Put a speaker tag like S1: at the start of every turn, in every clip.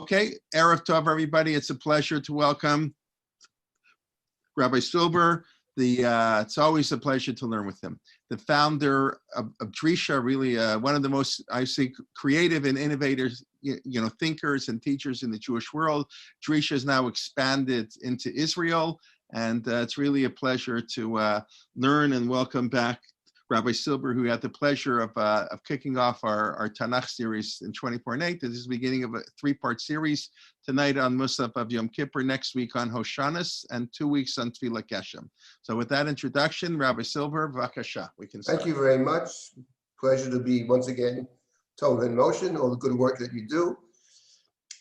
S1: Okay, Erev Tov, everybody. It's a pleasure to welcome Rabbi Silber. It's always a pleasure to learn with him. The founder of Drisha, really one of the most, I see, creative and innovators, thinkers and teachers in the Jewish world. Drisha is now expanded into Israel, and it's really a pleasure to learn and welcome back Rabbi Silber, who had the pleasure of kicking off our Tanakh series in 24/8. This is the beginning of a 3-part series. Tonight on Mussaf of Yom Kippur, next week on Hoshana, and 2 weeks on Tefillah Keshem. So with that introduction, Rabbi Silber, Vakasha, we can start.
S2: Thank you very much. Pleasure to be once again total in motion, all the good work that you do.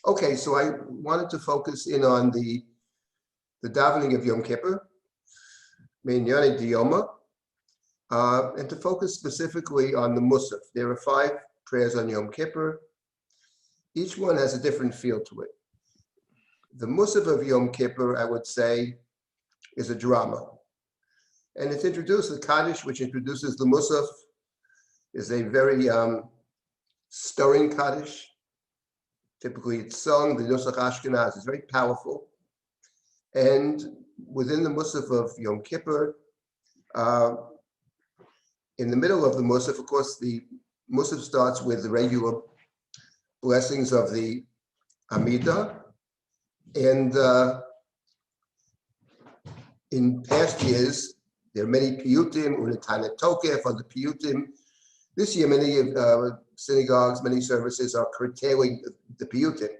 S2: Okay, so I wanted to focus in on the davening of Yom Kippur, Minyane Diyoma, and to focus specifically on the Mussaf. There are 5 prayers on Yom Kippur. Each one has a different feel to it. The Mussaf of Yom Kippur, I would say, is a drama. And it's introduced, the Kaddish, which introduces the Mussaf, is a very stirring Kaddish. Typically it's sung, the Nusach Ashkenaz is very powerful. And within the Mussaf of Yom Kippur, in the middle of the Mussaf, of course, the Mussaf starts with the regular blessings of the Amidah. And in past years, there are many piyutim, Untitled Chapter on the piyutim. This year, many synagogues, many services are curtailing the piyutim.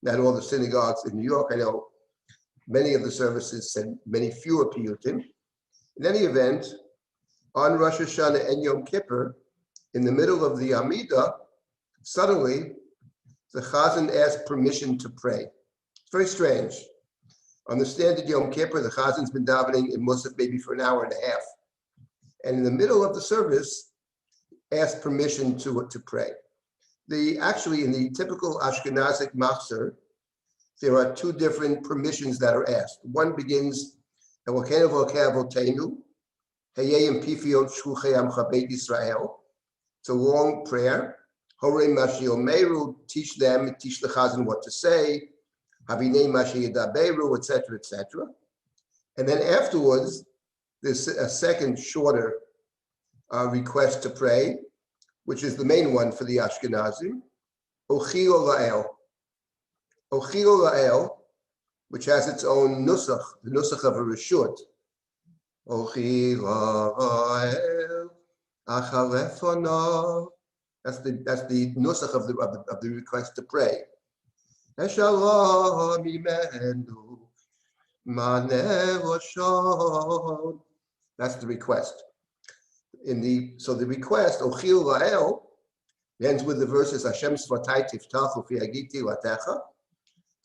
S2: Not all the synagogues in New York, I know many of the services send many fewer piyutim. In any event, on Rosh Hashanah and Yom Kippur, in the middle of the Amidah, suddenly the Chazan asked permission to pray. It's very strange. On the standard Yom Kippur, the Chazan's been davening in Mussaf maybe for an hour and a half. And in the middle of the service, asked permission to pray. Actually, in the typical Ashkenazic Machzor, there are 2 different permissions that are asked. One begins, Elokeinu v'Elokei Avotenu, Hayeyim Pifiot Shluchei Amcha Beit Yisrael. It's a long prayer. Horei Mashi Omeru, teach the Chazan what to say. Havinei Mashi Yedaberu, etc., etc. And then afterwards, there's a second shorter request to pray, which is the main one for the Ashkenazim. Ochilo La'el. Ochilo La'el, which has its own nusach, the nusach of a reshut. Ochilo La'el, Achalefono. That's the nusach of the request to pray. Eshalom imenu, maneh roshon. That's the request. So the request, Ochil La'el, ends with the verses Hashem Svatai Tiftachu Fi Agiti Latecha.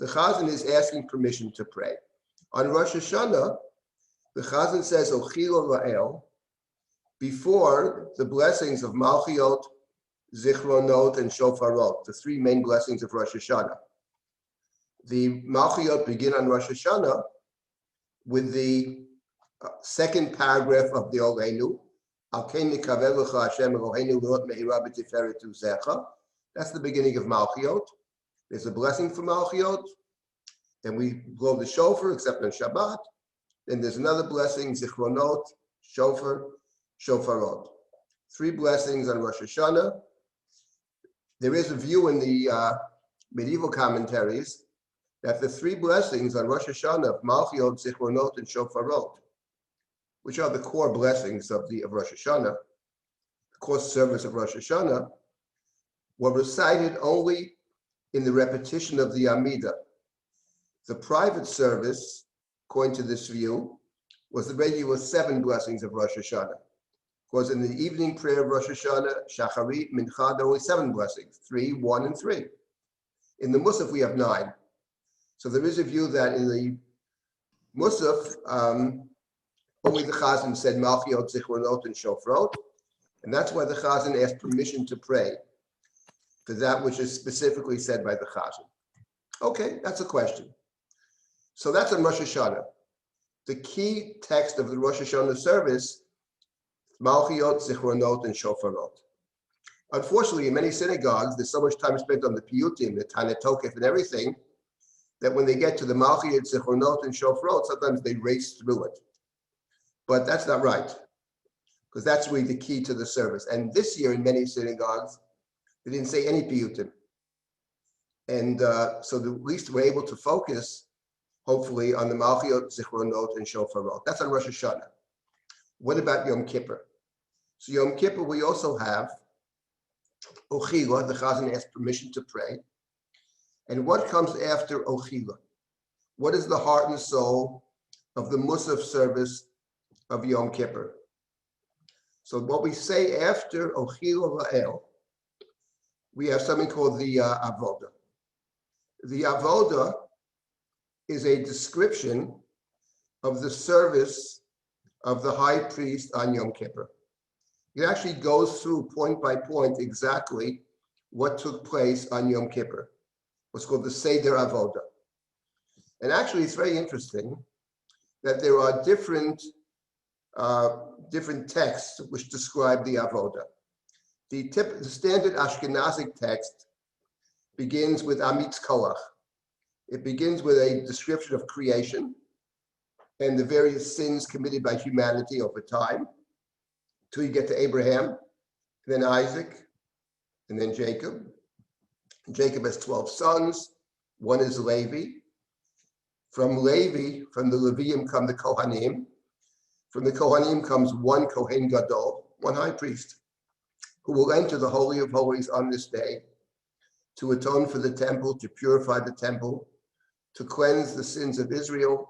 S2: The Chazan is asking permission to pray. On Rosh Hashanah, the Chazan says Ochil La'el before the blessings of Malchiot, Zichronot, and Shofarot, the 3 main blessings of Rosh Hashanah. The Malchiot begin on Rosh Hashanah with the second paragraph of the Oleinu. That's the beginning of Malchiot. There's a blessing for Malchiot. Then we blow the shofar, except on Shabbat. Then there's another blessing, Zichronot, Shofar, Shofarot. 3 blessings on Rosh Hashanah. There is a view in the medieval commentaries that the 3 blessings on Rosh Hashanah, Malchiot, Zichronot, and Shofarot, which are the core blessings of Rosh Hashanah, the core service of Rosh Hashanah, were recited only in the repetition of the Amidah. The private service, according to this view, was the regular 7 blessings of Rosh Hashanah. Because in the evening prayer of Rosh Hashanah, Shacharit, Mincha, there are only 7 blessings, 3, 1, and 3. In the Mussaf, we have 9. So there is a view that in the Mussaf, only the Chazan said Malchiot, Zichronot, and Shofrot, and that's why the Chazan asked permission to pray for that which is specifically said by the Chazan. Okay, that's a question. So that's on Rosh Hashanah. The key text of the Rosh Hashanah service, Malchiot, Zichronot, and Shofarot. Unfortunately, in many synagogues, there's so much time spent on the piyutim, the Tana Tokef, and everything, that when they get to the Malchiyot, Zichronot, and Shofrot, sometimes they race through it. But that's not right, because that's really the key to the service. And this year, in many synagogues, they didn't say any piyutim. And so at least we're able to focus, hopefully, on the Malchiyot, Zichronot, and Shofarot. That's on Rosh Hashanah. What about Yom Kippur? So Yom Kippur, we also have Ochila, the Chazan asked permission to pray. And what comes after Ochila? What is the heart and soul of the Mussaf service of Yom Kippur? So what we say after Ochila La'el, we have something called the Avodah. The Avodah is a description of the service of the high priest on Yom Kippur. It actually goes through point by point exactly what took place on Yom Kippur. What's called the Seder Avodah. And actually, it's very interesting that there are different texts which describe the Avodah. The standard Ashkenazic text begins with Amitz Koach. It begins with a description of creation and the various sins committed by humanity over time, till you get to Abraham, then Isaac, and then Jacob. Jacob has 12 sons. One is Levi. From Levi, from the Leviim come the Kohanim. From the Kohanim comes one Kohen Gadol, one high priest, who will enter the Holy of Holies on this day to atone for the temple, to purify the temple, to cleanse the sins of Israel,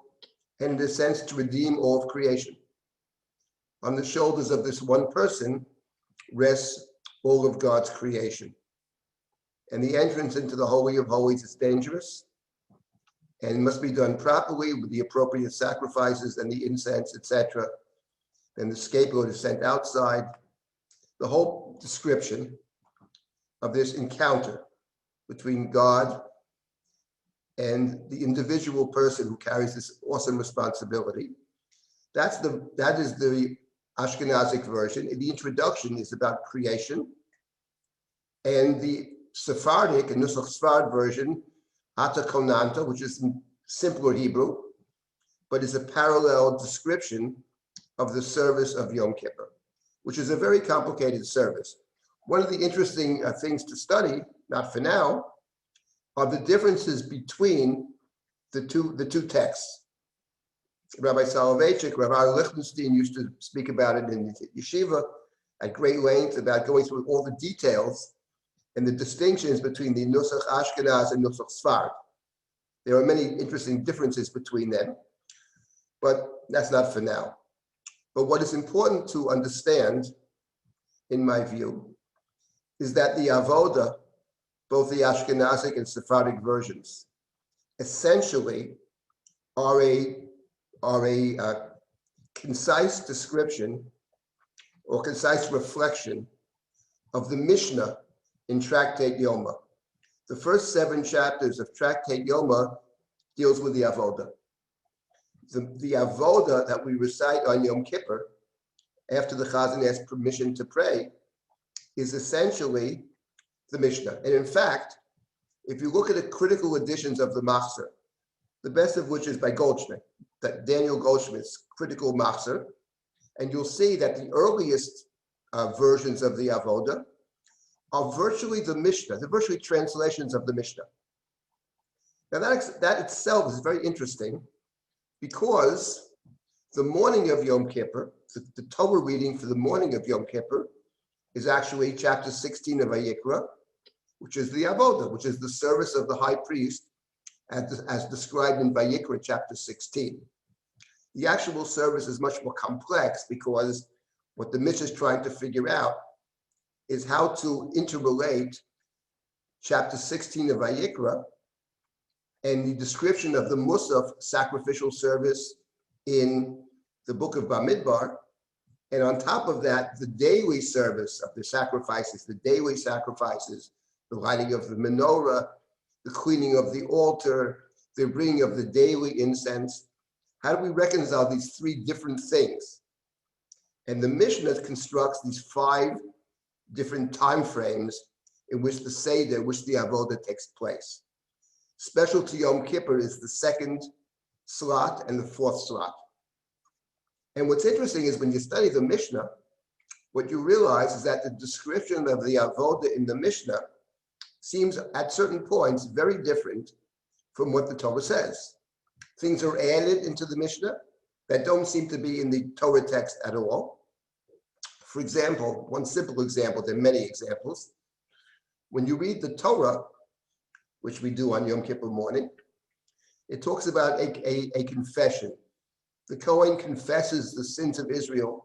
S2: and in a sense to redeem all of creation. On the shoulders of this one person rests all of God's creation. And the entrance into the Holy of Holies is dangerous and must be done properly with the appropriate sacrifices and the incense, etc. Then the scapegoat is sent outside. The whole description of this encounter between God and the individual person who carries this awesome responsibility. That is the Ashkenazic version. The introduction is about creation. And the Sephardic and Nusach Sfard version, Ata Konanta, which is in simpler Hebrew, but is a parallel description of the service of Yom Kippur, which is a very complicated service. One of the interesting things to study, not for now, are the differences between the two texts. Rabbi Soloveitchik, Rabbi Lichtenstein used to speak about it in yeshiva at great length about going through all the details and the distinctions between the Nusach Ashkenaz and Nusach Sfard. There are many interesting differences between them, but that's not for now. But what is important to understand, in my view, is that the Avodah, both the Ashkenazic and Sephardic versions, essentially are a concise description or concise reflection of the Mishnah in Tractate Yoma. The first 7 chapters of Tractate Yoma deals with the Avodah. The Avodah that we recite on Yom Kippur, after the Chazan asks permission to pray, is essentially the Mishnah. And in fact, if you look at the critical editions of the Machzor, the best of which is by Goldschmidt, that Daniel Goldschmidt's critical Machzor, and you'll see that the earliest versions of the Avodah are virtually the Mishnah. They're virtually translations of the Mishnah. Now that itself is very interesting because the morning of Yom Kippur, the Torah reading for the morning of Yom Kippur is actually chapter 16 of Vayikra, which is the Avodah, which is the service of the high priest as described in Vayikra chapter 16. The actual service is much more complex because what the Mishnah is trying to figure out is how to interrelate chapter 16 of Vayikra and the description of the Mussaf sacrificial service in the book of Bamidbar. And on top of that, the daily service of the sacrifices, the lighting of the menorah, the cleaning of the altar, the bringing of the daily incense. How do we reconcile these 3 different things? And the Mishnah constructs these 5 different time frames in which the Seder, which the Avodah takes place. Special to Yom Kippur is the second slot and the fourth slot. And what's interesting is when you study the Mishnah, what you realize is that the description of the Avodah in the Mishnah seems at certain points very different from what the Torah says. Things are added into the Mishnah that don't seem to be in the Torah text at all. For example, one simple example, there are many examples. When you read the Torah, which we do on Yom Kippur morning, it talks about a confession. The Kohen confesses the sins of Israel,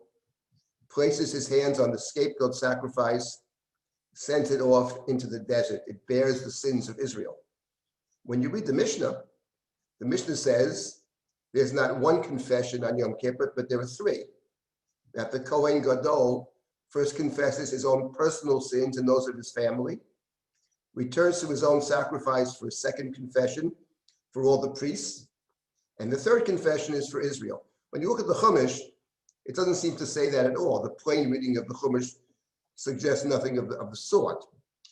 S2: places his hands on the scapegoat sacrifice, sends it off into the desert. It bears the sins of Israel. When you read the Mishnah says there's not one confession on Yom Kippur, but there are three. That the Kohen Gadol first confesses his own personal sins and those of his family, returns to his own sacrifice for a second confession for all the priests, and the third confession is for Israel. When you look at the Chumash, it doesn't seem to say that at all. The plain reading of the Chumash suggests nothing of the sort.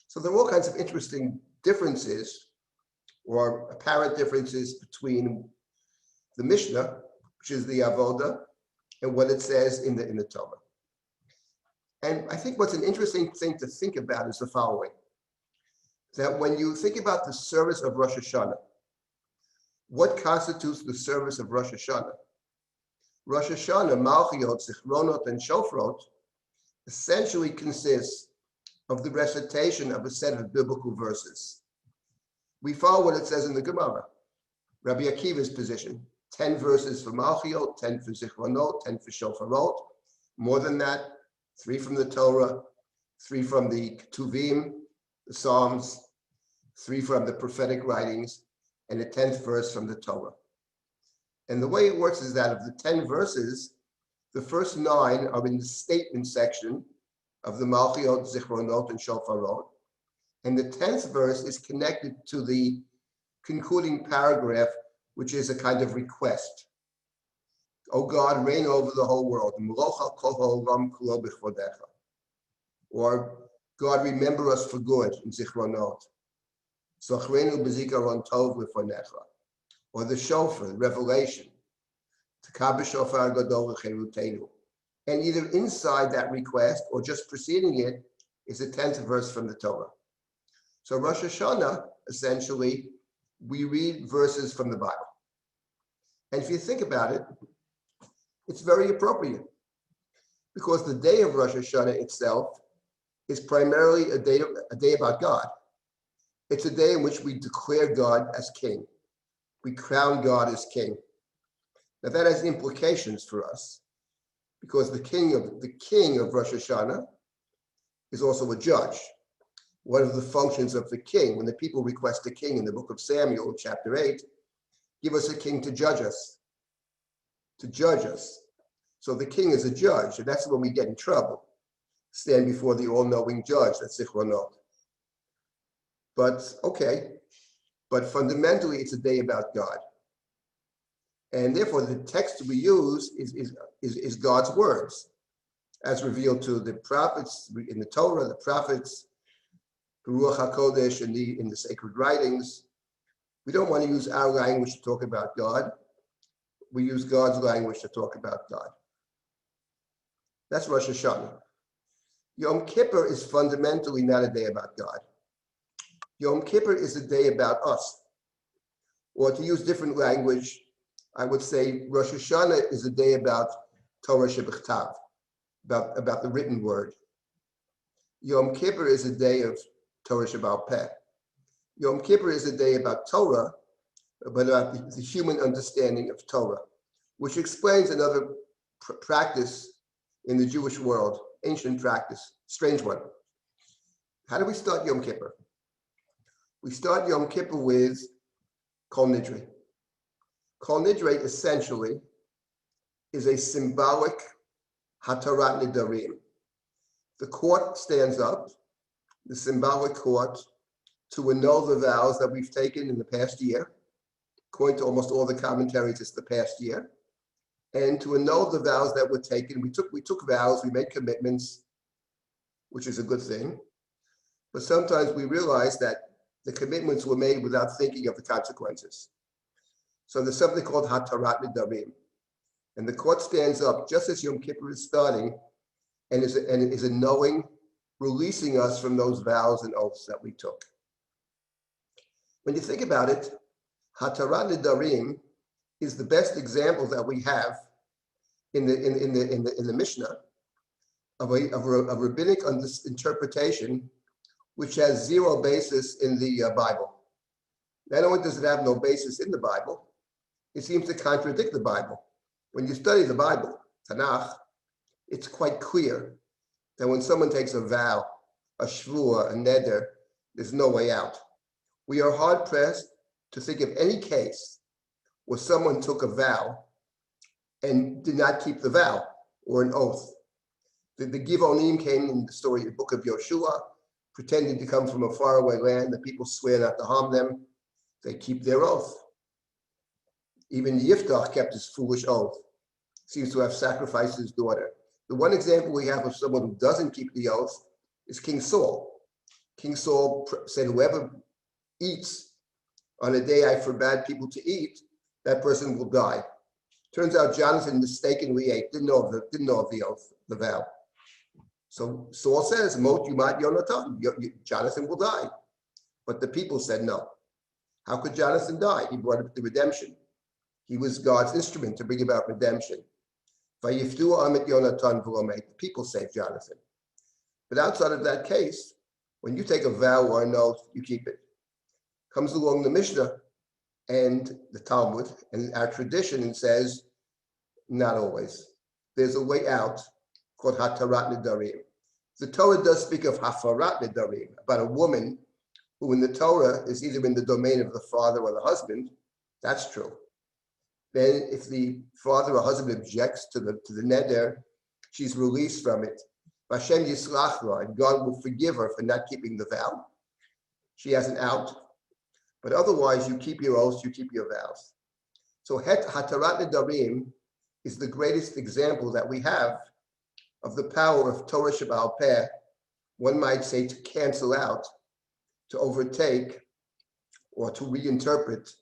S2: So there are all kinds of interesting differences or apparent differences between the Mishnah, which is the Avodah, and what it says in the Torah. And I think what's an interesting thing to think about is the following, that when you think about the service of Rosh Hashanah, what constitutes the service of Rosh Hashanah? Rosh Hashanah, Malchiot, Zichronot, and Shofrot essentially consists of the recitation of a set of biblical verses. We follow what it says in the Gemara, Rabbi Akiva's position, 10 verses for Malchiot, 10 for Zichronot, 10 for Shofarot. More than that, 3 from the Torah, 3 from the Ketuvim, the Psalms, 3 from the prophetic writings, and the 10th verse from the Torah. And the way it works is that of the 10 verses, the first 9 are in the statement section of the Malchiot, Zichronot, and Shofarot. And the 10th verse is connected to the concluding paragraph, which is a kind of request. O God, reign over the whole world. Or God, remember us for good in Zichronot. Or the Shofar, Revelation. And either inside that request or just preceding it is the 10th verse from the Torah. So Rosh Hashanah, essentially, we read verses from the Bible. And if you think about it, it's very appropriate because the day of Rosh Hashanah itself is primarily a day about God. It's a day in which we declare God as king. We crown God as king. Now that has implications for us because the king of Rosh Hashanah is also a judge. One of the functions of the king, when the people request a king in the book of Samuel, chapter 8, give us a king to judge us. To judge us. So the king is a judge, and that's when we get in trouble. Stand before the all-knowing judge, that's Zichronot. But okay, but fundamentally it's a day about God. And therefore the text we use is God's words, as revealed to the prophets in the Torah, the prophets, the Ruach HaKodesh in the sacred writings. We don't want to use our language to talk about God. We use God's language to talk about God. That's Rosh Hashanah. Yom Kippur is fundamentally not a day about God. Yom Kippur is a day about us. Or to use different language, I would say Rosh Hashanah is a day about Torah Shebechtav, about the written word. Yom Kippur is a day of Torah Sheba'al Peh. Yom Kippur is a day about Torah, but about the human understanding of Torah, which explains another practice in the Jewish world, ancient practice, strange one. How do we start Yom Kippur? We start Yom Kippur with Kol Nidre. Kol Nidre essentially is a symbolic Hatarat Nidarim. The court stands up, the symbolic court, to annul the vows that we've taken in the past year. According to almost all the commentaries, it's the past year. And to annul the vows that were taken, we took vows, we made commitments. which is a good thing. But sometimes we realize that the commitments were made without thinking of the consequences. So there's something called Hatarat Nidarim. And the court stands up just as Yom Kippur is starting and is a knowing, releasing us from those vows and oaths that we took. When you think about it, Hatarat Nidarim is the best example that we have in the Mishnah of a rabbinic interpretation which has zero basis in the Bible. Not only does it have no basis in the Bible, it seems to contradict the Bible. When you study the Bible, Tanakh, it's quite clear that when someone takes a vow, a shvuah, a neder, there's no way out. We are hard pressed to think of any case where someone took a vow and did not keep the vow or an oath. The Givonim came in the story of the book of Yoshua, pretending to come from a faraway land. The people swear not to harm them. They keep their oath. Even Yiftach kept his foolish oath. Seems to have sacrificed his daughter. The one example we have of someone who doesn't keep the oath is King Saul. King Saul said, whoever eats on a day I forbade people to eat, that person will die. Turns out Jonathan mistakenly ate, didn't know of the oath, the vow. So Saul says, Mot Yumat Yonatan, Jonathan will die. But the people said no. How could Jonathan die? He brought about the redemption. He was God's instrument to bring about redemption. Vayiftu Amit Yonatan V'Lomet. The people saved Jonathan. But outside of that case, when you take a vow or an oath, you keep it. Comes along the Mishnah and the Talmud and our tradition and says, not always. There's a way out called Hatarat Nidarim. The Torah does speak of Hafarat Nidarim, about a woman who in the Torah is either in the domain of the father or the husband. That's true. Then if the father or husband objects to the neder, she's released from it. Hashem Yislachra, and God will forgive her for not keeping the vow. She has an out. But otherwise, you keep your oaths, you keep your vows. So Hatarat Nidarim is the greatest example that we have of the power of Torah Shebaal Peh, one might say to cancel out, to overtake, or to reinterpret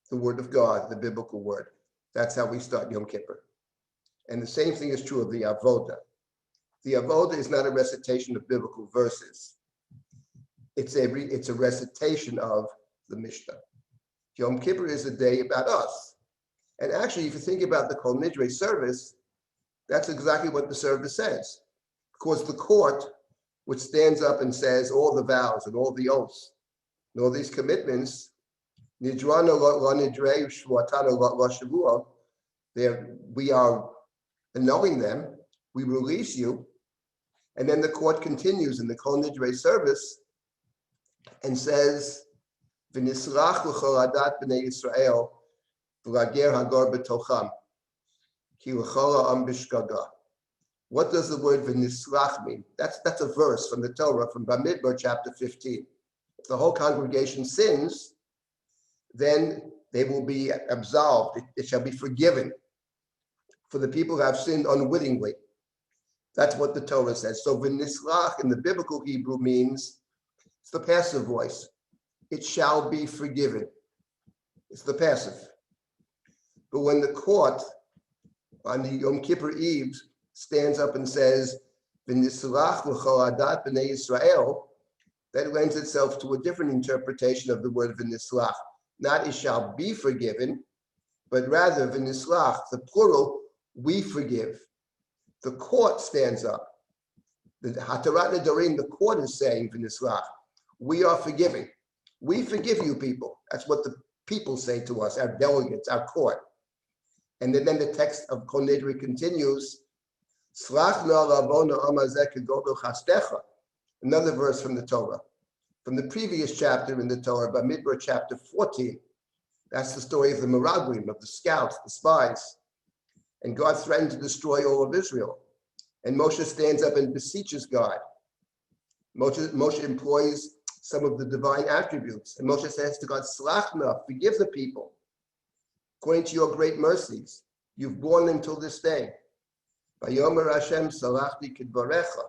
S2: the word of God, the biblical word. That's how we start Yom Kippur. And the same thing is true of the Avodah. The Avodah is not a recitation of biblical verses. It's a recitation of the Mishnah. Yom Kippur is a day about us. And actually, if you think about the Kol Nidre service, that's exactly what the service says. Because the court, which stands up and says all the vows and all the oaths and all these commitments, we are annulling them, we release you. And then the court continues in the Kol Nidre service and says, V'nislach l'chol adat b'nei Yisrael v'lager hagor b'tocham ki l'chol ha'am b'shgaga. What does the word v'nislach mean? That's a verse from the Torah, from Bamidbar chapter 15. If the whole congregation sins, then they will be absolved. It shall be forgiven for the people who have sinned unwittingly. That's what the Torah says. So v'nislach in the biblical Hebrew means, it's the passive voice. It shall be forgiven. It's the passive. But when the court on the Yom Kippur Eve stands up and says, V'nislach l'chol adat b'nei Yisrael, that lends itself to a different interpretation of the word v'nislach. Not it shall be forgiven, but rather v'nislach, the plural, we forgive. The court stands up. The Hatarat Nidarim, the court is saying v'nislach, we are forgiving. We forgive you people. That's what the people say to us, our delegates, our court. And then the text of Kol Nidre continues, another verse from the Torah. From the previous chapter in the Torah, Bamidbar chapter 14. That's the story of the Meraglim, of the scouts, the spies. And God threatened to destroy all of Israel. And Moshe stands up and beseeches God. Moshe employs some of the divine attributes. And Moshe says to God, Slachna, forgive the people. According to your great mercies, you've borne them till this day. Vayomer Hashem salachti kidvarecha.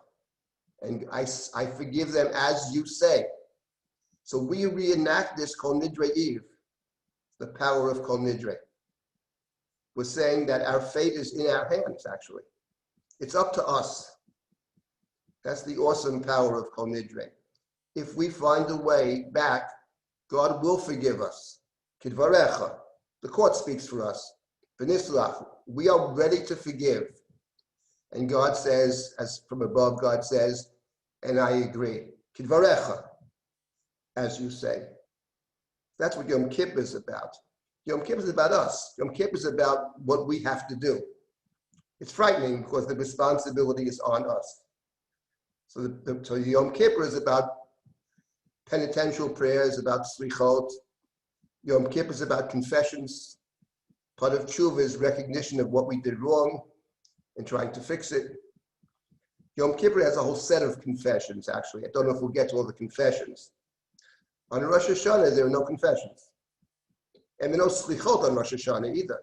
S2: And I forgive them as you say. So we reenact this Kol Nidre Eve, the power of Kol Nidre. We're saying that our fate is in our hands, actually. It's up to us. That's the awesome power of Kol Nidre. If we find a way back, God will forgive us. Kidvarecha, the court speaks for us. V'nislach, we are ready to forgive. And God says, as from above, God says, and I agree. Kidvarecha, as you say. That's what Yom Kippur is about. Yom Kippur is about us. Yom Kippur is about what we have to do. It's frightening because the responsibility is on us. So Yom Kippur is about penitential prayers, about Sleekhold. Yom Kippur is about confessions. Part of tshuva is recognition of what we did wrong and trying to fix it. Yom Kippur has a whole set of confessions, actually. I don't know if we'll get to all the confessions. On Rosh Hashanah, there are no confessions. And there are no Sleekhold on Rosh Hashanah either.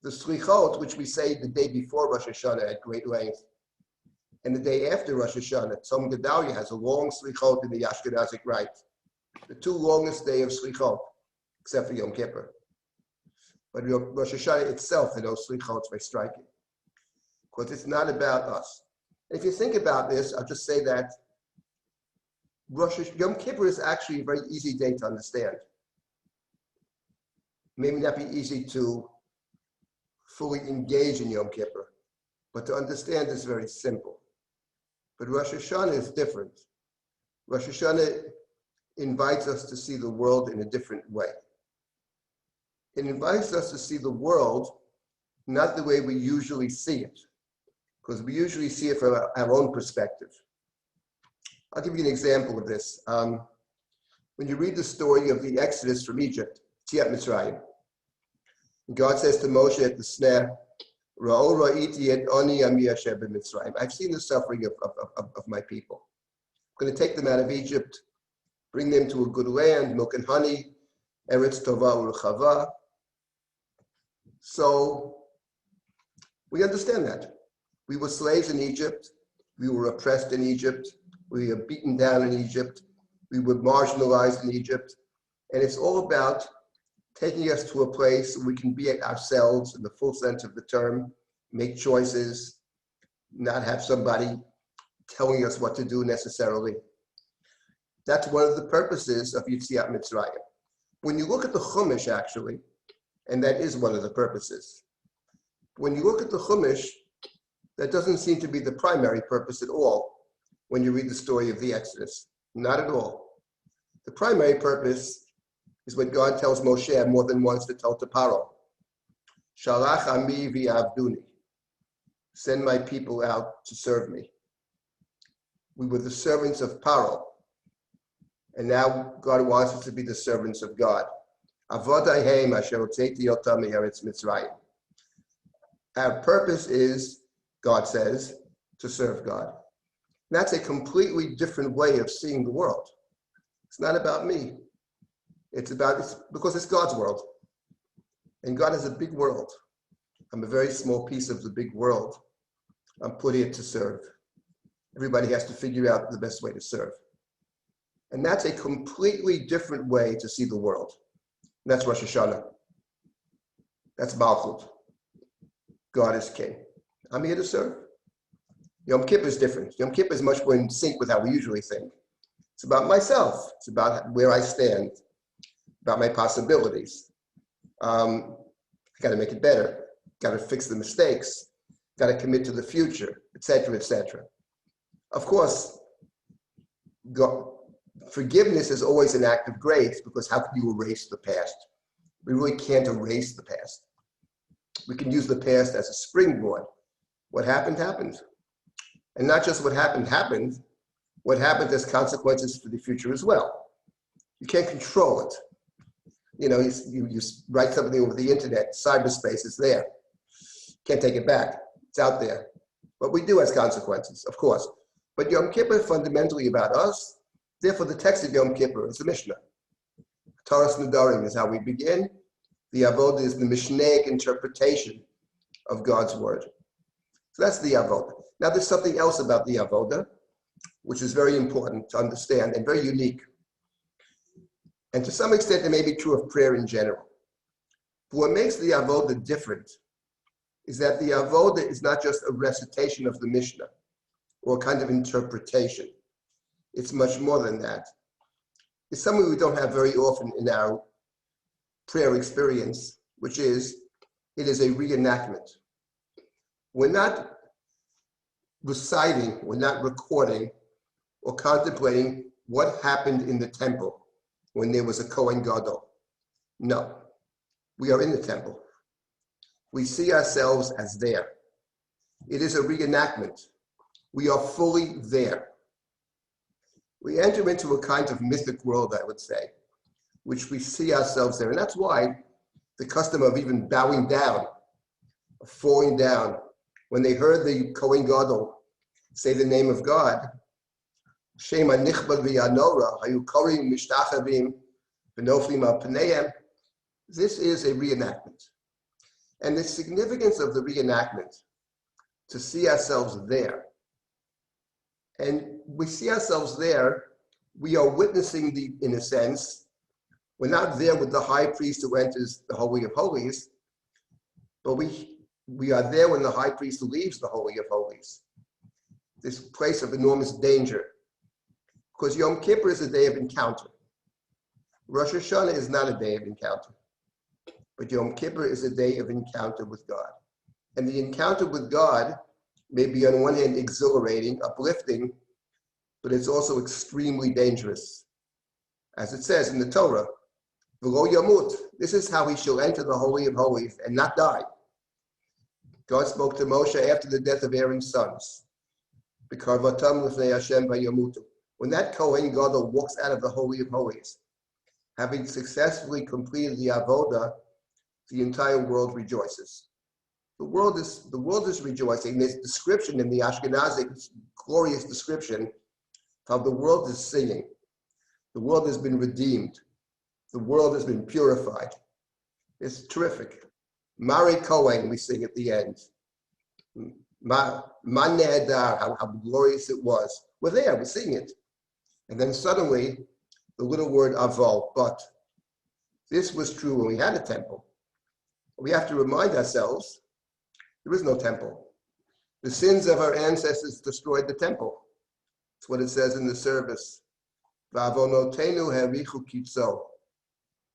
S2: The Sleekhold, which we say the day before Rosh Hashanah at great length, and the day after Rosh Hashanah, Tzom Gedalia has a long Sleekhold in the Ashkenazic rite. The two longest days of Sleekhold, except for Yom Kippur. But Rosh Hashanah itself, there are no Sleekhold, it's very striking. Because it's not about us. And if you think about this, I'll just say that Yom Kippur is actually a very easy day to understand. Maybe not be easy to fully engage in Yom Kippur, but to understand is very simple. But Rosh Hashanah is different. Rosh Hashanah invites us to see the world in a different way. It invites us to see the world not the way we usually see it, because we usually see it from our own perspective. I'll give you an example of this. When you read the story of the Exodus from Egypt, Yetziat Mitzrayim, God says to Moshe at the snare, Ra'o ra'iti et oni ami asher b'Mitzrayim. I've seen the suffering of my people. I'm going to take them out of Egypt, bring them to a good land, milk and honey, Eretz Tova u'Rechava. So we understand that. We were slaves in Egypt. We were oppressed in Egypt. We were beaten down in Egypt. We were marginalized in Egypt. And it's all about taking us to a place where we can be ourselves in the full sense of the term, make choices, not have somebody telling us what to do necessarily. That's one of the purposes of Yetziat Mitzrayim. When you look at the Chumash, actually, and that is one of the purposes, when you look at the Chumash, that doesn't seem to be the primary purpose at all when you read the story of the Exodus. Not at all. The primary purpose is what God tells Moshe more than once to tell to Paro. Shalach ami v'yavduni. Send my people out to serve me. We were the servants of Paro. And now God wants us to be the servants of God. Avodah heim asher hotzeiti otam me'eretz Mitzrayim. Our purpose is, God says, to serve God. And that's a completely different way of seeing the world. It's not about me. It's because it's God's world. And God has a big world. I'm a very small piece of the big world. I'm put here to serve. Everybody has to figure out the best way to serve. And that's a completely different way to see the world. And that's Rosh Hashanah. That's Malchut. God is king. I'm here to serve. Yom Kippur is different. Yom Kippur is much more in sync with how we usually think. It's about myself. It's about where I stand, about my possibilities. I got to make it better. Got to fix the mistakes. Got to commit to the future, etc., etc. Of course, forgiveness is always an act of grace, because how can you erase the past? We really can't erase the past. We can use the past as a springboard. What happened, happened. And not just what happened, happened. What happened has consequences for the future as well. You can't control it. You know, you write something over the internet, cyberspace is there. Can't take it back. It's out there. But we do have consequences, of course. But Yom Kippur is fundamentally about us. Therefore, the text of Yom Kippur is the Mishnah. Taras Nedarim is how we begin. The Avodah is the Mishnaic interpretation of God's word. So that's the Avodah. Now, there's something else about the Avodah. which is very important to understand and very unique. And to some extent, it may be true of prayer in general. But what makes the Avodah different is that the Avodah is not just a recitation of the Mishnah or a kind of interpretation. It's much more than that. It's something we don't have very often in our prayer experience, which is, it is a reenactment. We're not reciting, we're not recording or contemplating what happened in the temple when there was a Kohen Gadol. No, we are in the temple. We see ourselves as there. It is a reenactment. We are fully there. We enter into a kind of mystic world, I would say, which we see ourselves there. And that's why the custom of even bowing down, of falling down, when they heard the Kohen Gadol say the name of God, Shema Nichbad v'Yanora, Hayu Korim Mishtachavim V'Noflim Al Pneihem, this is a reenactment. And the significance of the reenactment, to see ourselves there. And we see ourselves there, we are witnessing in a sense, we're not there with the high priest who enters the Holy of Holies, but we are there when the high priest leaves the Holy of Holies. This place of enormous danger. Because Yom Kippur is a day of encounter. Rosh Hashanah is not a day of encounter. But Yom Kippur is a day of encounter with God. And the encounter with God may be on one hand exhilarating, uplifting, but it's also extremely dangerous. As it says in the Torah, V'lo yamut, this is how he shall enter the Holy of Holies and not die. God spoke to Moshe after the death of Aaron's sons. B'karvatam l'fnei Hashem v'yamutu. When that Kohen Gadol walks out of the Holy of Holies, having successfully completed the Avodah, the entire world rejoices. The world is rejoicing. There's description in the Ashkenazic, glorious description, how the world is singing. The world has been redeemed. The world has been purified. It's terrific. Mari Kohen, we sing at the end. Ma Nehedar, how glorious it was. We're there, we sing it. And then suddenly, the little word avol, but. This was true when we had a temple. We have to remind ourselves, there is no temple. The sins of our ancestors destroyed the temple. That's what it says in the service. V'avonotenu harichu kitzo.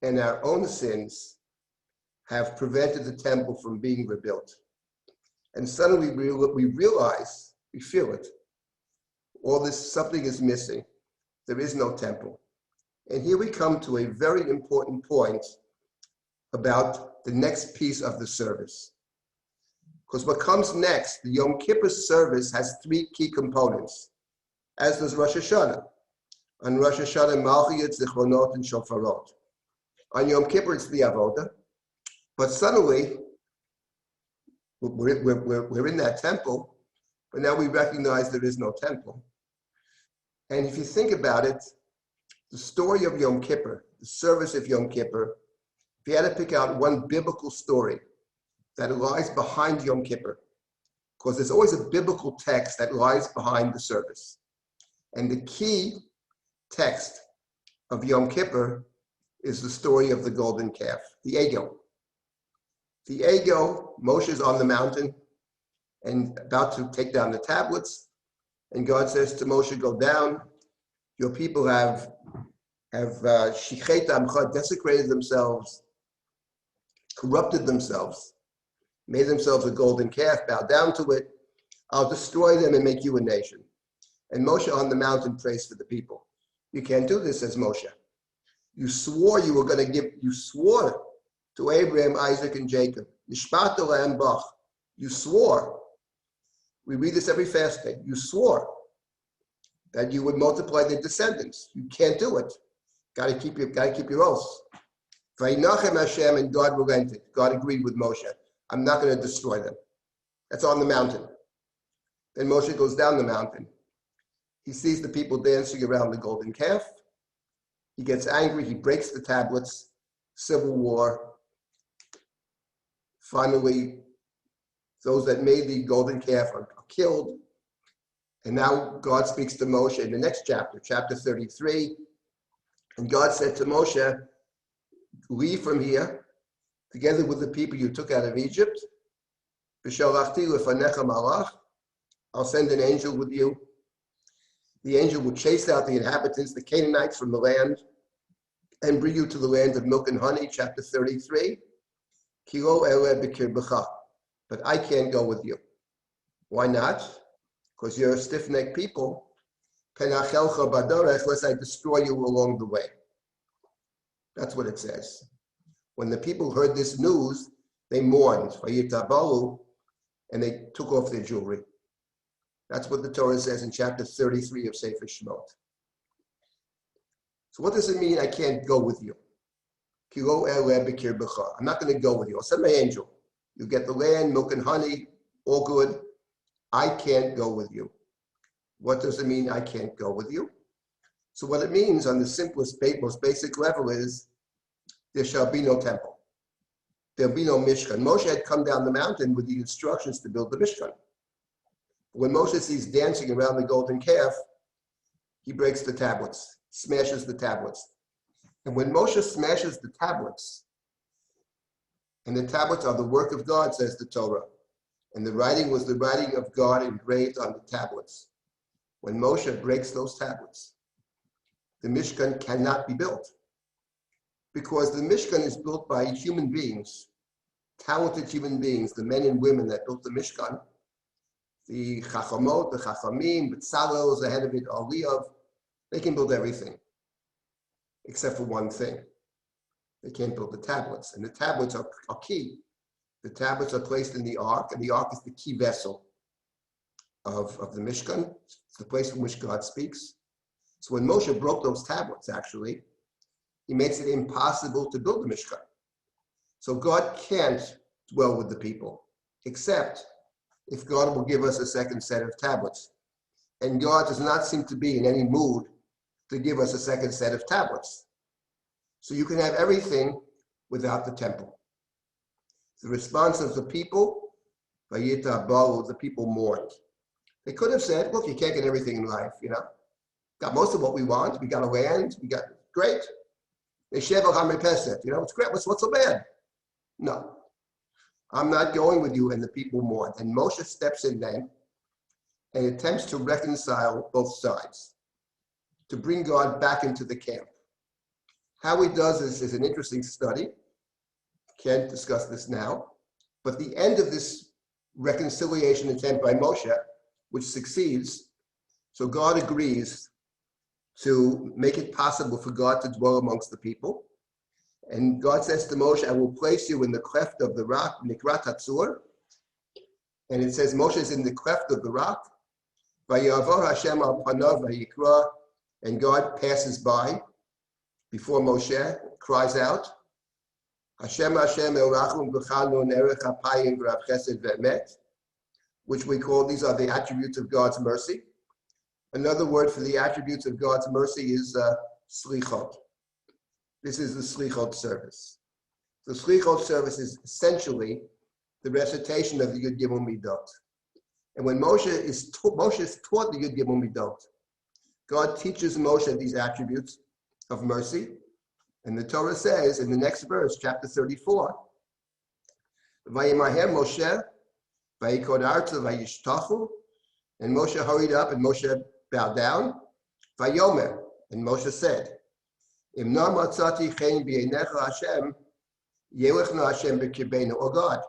S2: And our own sins have prevented the temple from being rebuilt. And suddenly we realize, we feel it. All this, something is missing. There is no temple. And here we come to a very important point about the next piece of the service. Because what comes next, the Yom Kippur service has three key components, as does Rosh Hashanah. On Rosh Hashanah, Malchiyot, Zichronot, and Shofarot. On Yom Kippur, it's the Avodah. But suddenly, we're in that temple, but now we recognize there is no temple. And if you think about it, the story of Yom Kippur, the service of Yom Kippur, if you had to pick out one biblical story that lies behind Yom Kippur, because there's always a biblical text that lies behind the service. And the key text of Yom Kippur is the story of the golden calf, the Egel. The Egel, Moshe is on the mountain and about to take down the tablets. And God says to Moshe, go down. Your people have shichet amcha, desecrated themselves, corrupted themselves, made themselves a golden calf, bow down to it. I'll destroy them and make you a nation. And Moshe on the mountain prays for the people. You can't do this, says Moshe. You swore you were going to give, you swore to Abraham, Isaac, and Jacob. Nishpat lehem bach. You swore. We read this every fast day. You swore that you would multiply their descendants. You can't do it. Got to keep your oaths. Vayinachem Hashem, and God relented. God agreed with Moshe. I'm not going to destroy them. That's on the mountain. Then Moshe goes down the mountain. He sees the people dancing around the golden calf. He gets angry. He breaks the tablets. Civil war. Finally, those that made the golden calf are killed. And now God speaks to Moshe in the next chapter, chapter 33. And God said to Moshe, leave from here, together with the people you took out of Egypt. I'll send an angel with you. The angel will chase out the inhabitants, the Canaanites, from the land and bring you to the land of milk and honey, chapter 33. But I can't go with you. Why not? Because you're a stiff-necked people. Lest I destroy you along the way. That's what it says. When the people heard this news, they mourned, and they took off their jewelry. That's what the Torah says in chapter 33 of Sefer Shemot. So what does it mean I can't go with you? I'm not going to go with you. I'll send my angel. You get the land, milk and honey, all good. I can't go with you. What does it mean I can't go with you? So what it means on the simplest, most basic level is there shall be no temple. There'll be no Mishkan. Moshe had come down the mountain with the instructions to build the Mishkan. When Moshe sees dancing around the golden calf, he breaks the tablets, smashes the tablets. And when Moshe smashes the tablets, and the tablets are the work of God, says the Torah, and the writing was the writing of God engraved on the tablets. When Moshe breaks those tablets, the Mishkan cannot be built. Because the Mishkan is built by human beings, talented human beings, the men and women that built the Mishkan, the Chachamot, the Chachamim, B'Tzalel is the head of it, Aliyah, they can build everything, except for one thing. They can't build the tablets, and the tablets are key. The tablets are placed in the ark, and the ark is the key vessel of the Mishkan. It's the place from which God speaks. So when Moshe broke those tablets, actually, he makes it impossible to build the Mishkan. So God can't dwell with the people, except if God will give us a second set of tablets. And God does not seem to be in any mood to give us a second set of tablets. So you can have everything without the temple. The response of the people, the people mourned. They could have said, look, you can't get everything in life, Got most of what we want. We got a land. We got, great. It's great. What's so bad? No. I'm not going with you, and the people mourn. And Moshe steps in then and attempts to reconcile both sides, to bring God back into the camp. How he does this is an interesting study. Can't discuss this now. But the end of this reconciliation attempt by Moshe, which succeeds, so God agrees to make it possible for God to dwell amongst the people. And God says to Moshe, I will place you in the cleft of the rock, Nikrat Hatzur. And it says Moshe is in the cleft of the rock. Vayavor Hashem al panav vayikra. And God passes by before Moshe, cries out, Hashem Hashem el rachum v'chanu nerech hapayim v'rav chesed ve'emet, which we call, these are the attributes of God's mercy. Another word for the attributes of God's mercy is Sleekhold. This is the Sleekhold service. The Sleekhold service is essentially the recitation of the Yud Gimel Midot. And when Moshe is taught the Yud Gimel Midot, God teaches Moshe these attributes of mercy. And the Torah says in the next verse, chapter 34, Vayimaher Moshe, Vayikod Arta, Vayishtachu, and Moshe hurried up and Moshe bowed down. Vayomer, and Moshe said, Imna matzati chen b'einecha Hashem, yelechna Hashem b'kirbeinu. O God,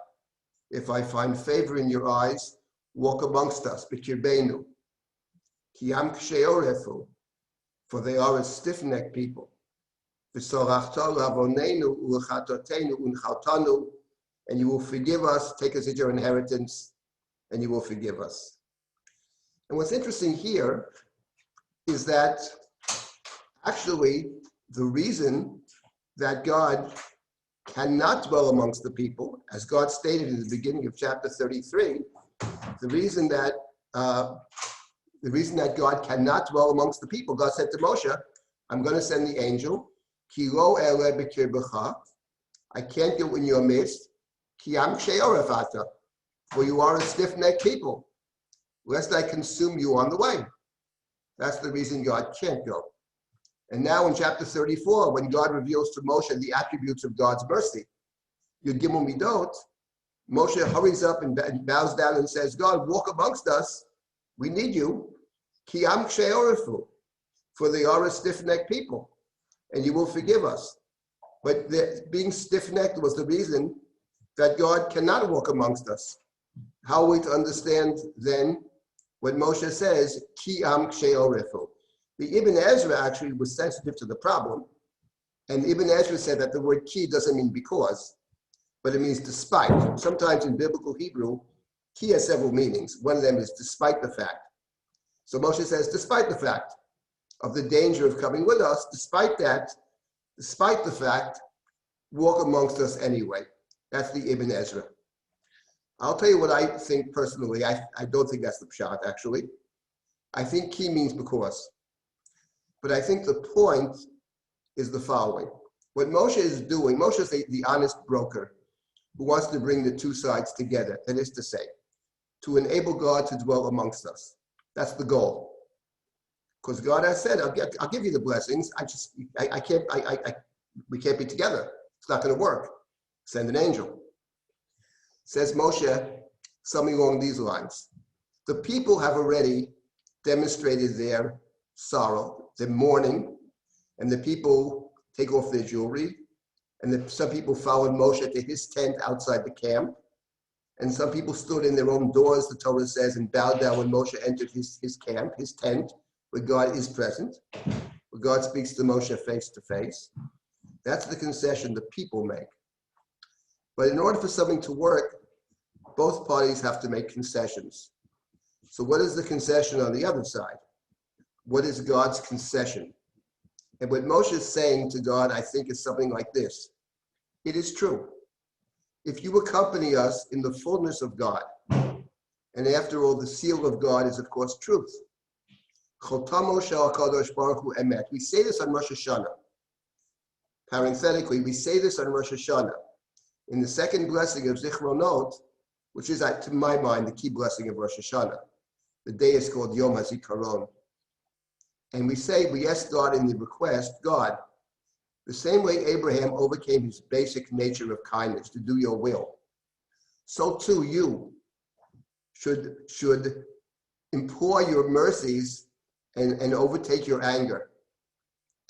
S2: if I find favor in your eyes, walk amongst us, b'kirbeinu. Ki am kshei orefu, for they are a stiff-necked people. V'sorachta l'avonenu u'lechatotenu u'nchaltanu, and you will forgive us, take us as your inheritance, and you will forgive us. And what's interesting here is that actually the reason that God cannot dwell amongst the people, as God stated in the beginning of chapter 33, the reason that God cannot dwell amongst the people, God said to Moshe, I'm going to send the angel, Ki lo ele b'kirbecha, I can't go in your midst, Ki am kshei oref ata, for you are a stiff-necked people. lest I consume you on the way. That's the reason God can't go. And now in chapter 34, when God reveals to Moshe the attributes of God's mercy, Yud Gimel Midot, Moshe hurries up and bows down and says, God, walk amongst us. We need you. Ki am kshei orefu, for they are a stiff-necked people, and you will forgive us. But being stiff-necked was the reason that God cannot walk amongst us. How are we to understand then what Moshe says, Ki am kshei orefu? The Ibn Ezra actually was sensitive to the problem, and Ibn Ezra said that the word ki doesn't mean because, but it means despite. Sometimes in biblical Hebrew, ki has several meanings. One of them is despite the fact. So Moshe says, despite the fact of the danger of coming with us, despite the fact, walk amongst us anyway. That's the Ibn Ezra. I'll tell you what I think personally. I don't think that's the pshat, actually. I think ki means because. But I think the point is the following. What Moshe is doing, Moshe is the honest broker who wants to bring the two sides together. That is to say, to enable God to dwell amongst us. That's the goal. Because God has said, I'll give you the blessings. We can't be together. It's not going to work. Send an angel. Says Moshe, something along these lines. The people have already demonstrated their sorrow, their mourning, and the people take off their jewelry. And some people followed Moshe to his tent outside the camp. And some people stood in their own doors, the Torah says, and bowed down when Moshe entered his camp, his tent, where God is present, where God speaks to Moshe face to face. That's the concession the people make. But in order for something to work, both parties have to make concessions. So what is the concession on the other side? What is God's concession? And what Moshe is saying to God, I think, is something like this. It is true. If you accompany us in the fullness of God, and after all, the seal of God is, of course, truth. We say this on Rosh Hashanah. Parenthetically, we say this on Rosh Hashanah. In the second blessing of Zichronot, which is, to my mind, the key blessing of Rosh Hashanah. The day is called Yom HaZikaron. And we ask God in the request, God, the same way Abraham overcame his basic nature of kindness to do your will, so too you should implore your mercies and overtake your anger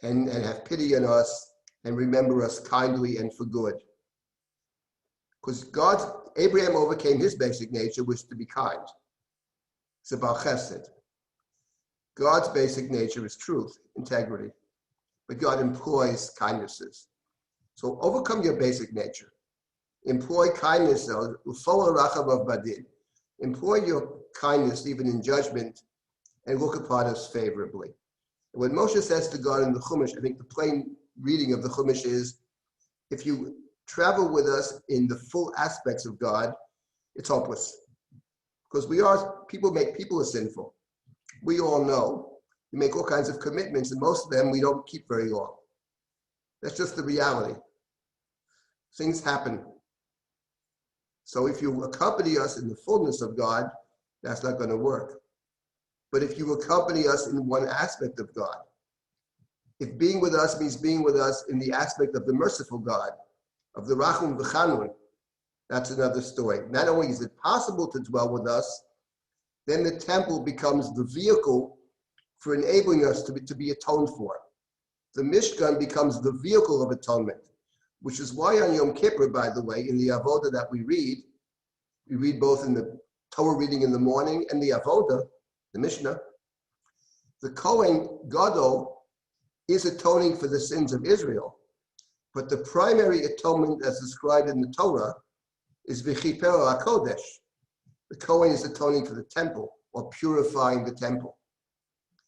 S2: and have pity on us and remember us kindly and for good. Because Abraham overcame his basic nature, which is to be kind. It's about chesed. God's basic nature is truth, integrity. But God employs kindnesses. So overcome your basic nature. Employ kindness, employ your kindness even in judgment and look upon us favorably. And when Moshe says to God in the Chumash, I think the plain reading of the Chumash is, if you travel with us in the full aspects of God, it's hopeless. Because people are sinful. We all know. We make all kinds of commitments, and most of them we don't keep very long. That's just the reality. Things happen. So if you accompany us in the fullness of God, that's not going to work. But if you accompany us in one aspect of God, if being with us means being with us in the aspect of the merciful God, of the Rachum V'Chanun, that's another story. Not only is it possible to dwell with us, then the temple becomes the vehicle for enabling us to be atoned for. The Mishkan becomes the vehicle of atonement, which is why on Yom Kippur, by the way, in the Avodah that we read both in the Torah reading in the morning and the Avodah, the Mishnah, the Kohen Gadol is atoning for the sins of Israel, but the primary atonement as described in the Torah is V'chiper HaKodesh. The Kohen is atoning for the temple or purifying the temple,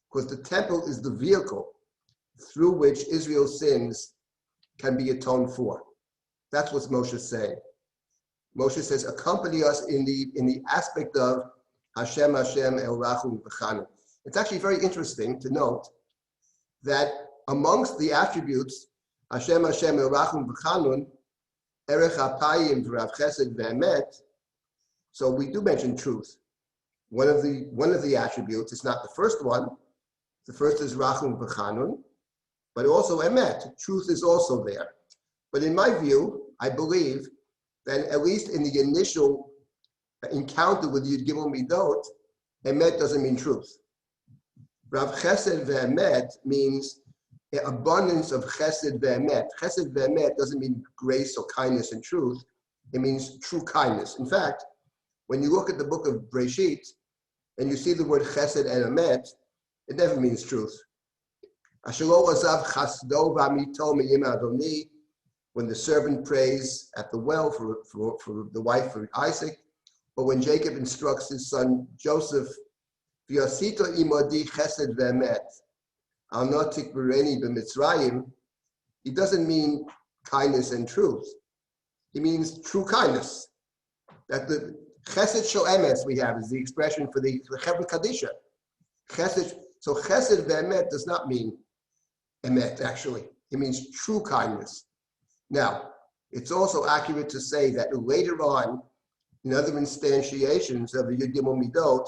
S2: because the temple is the vehicle through which Israel's sins can be atoned for. That's what Moshe is saying. Moshe says, accompany us in the aspect of Hashem, Hashem, El Rachum V'Chanun. It's actually very interesting to note that amongst the attributes, Hashem, Hashem, El Rachum V'Chanun, Erech HaPayim V'Rav Chesed V'Emet, so we do mention truth. one of the attributes. It's not the first one. The first is Rachum V'Chanun, but also Emet. Truth is also there. But in my view, I believe that at least in the initial encounter with Yud Gimel Midot, Emet doesn't mean truth. Rav Chesed Ve'emet means abundance of Chesed Ve'emet. Chesed Ve'emet doesn't mean grace or kindness and truth. It means true kindness. In fact, when you look at the book of Breshit and you see the word Chesed and Emet, it never means truth. When the servant prays at the well for the wife for Isaac, or when Jacob instructs his son Joseph, he doesn't mean kindness and truth. He means true kindness. That the chesed shel emes we have is the expression for the Chevra Kadisha. Chesed, so chesed ve'emet does not mean emet, actually. It means true kindness. Now, it's also accurate to say that later on, in other instantiations of the Yud Gimel Midot,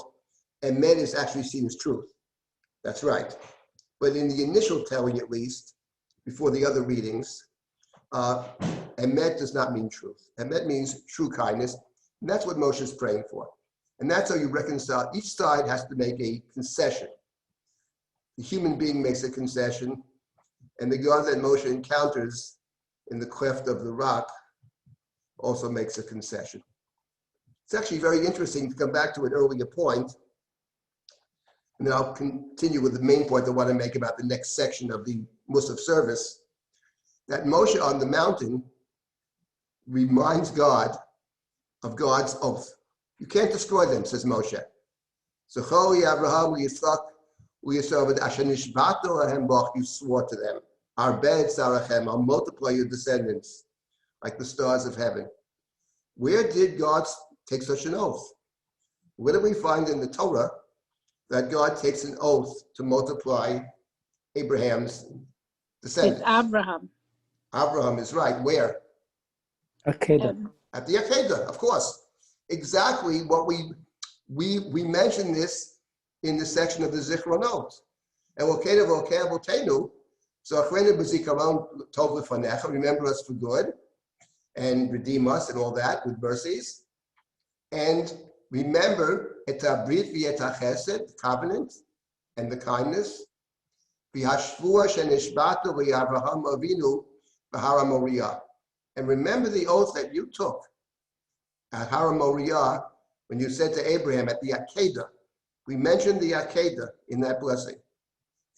S2: emet is actually seen as truth. That's right. But in the initial telling, at least, before the other readings, emet does not mean truth. Emet means true kindness, and that's what Moshe is praying for. And that's how you reconcile. Each side has to make a concession. The human being makes a concession, and the God that Moshe encounters in the cleft of the rock also makes a concession. It's actually very interesting to come back to an earlier point, and then I'll continue with the main point I want to make about the next section of the Mussaf service, that Moshe on the mountain reminds God of God's oath. You can't destroy them, says Moshe. Zechori Abraham, Yitzchak, you swore to them. Our beds, Sarachem, I'll multiply your descendants like the stars of heaven. Where did God take such an oath? Where do we find in the Torah that God takes an oath to multiply Abraham's descendants?
S3: It's Abraham.
S2: Abraham is right. Where?
S4: Akedah.
S2: At the Akedah, of course. Exactly what we mentioned this in the section of the Zichronot. Remember us for good and redeem us and all that with mercies. And remember et habrit v'et hachesed, the covenant and the kindness. V'hashvua shenishbatu v'Avraham Avinu b'Har Moriah. And remember the oath that you took at Har Moriah when you said to Abraham at the Akedah. We mentioned the Akedah in that blessing.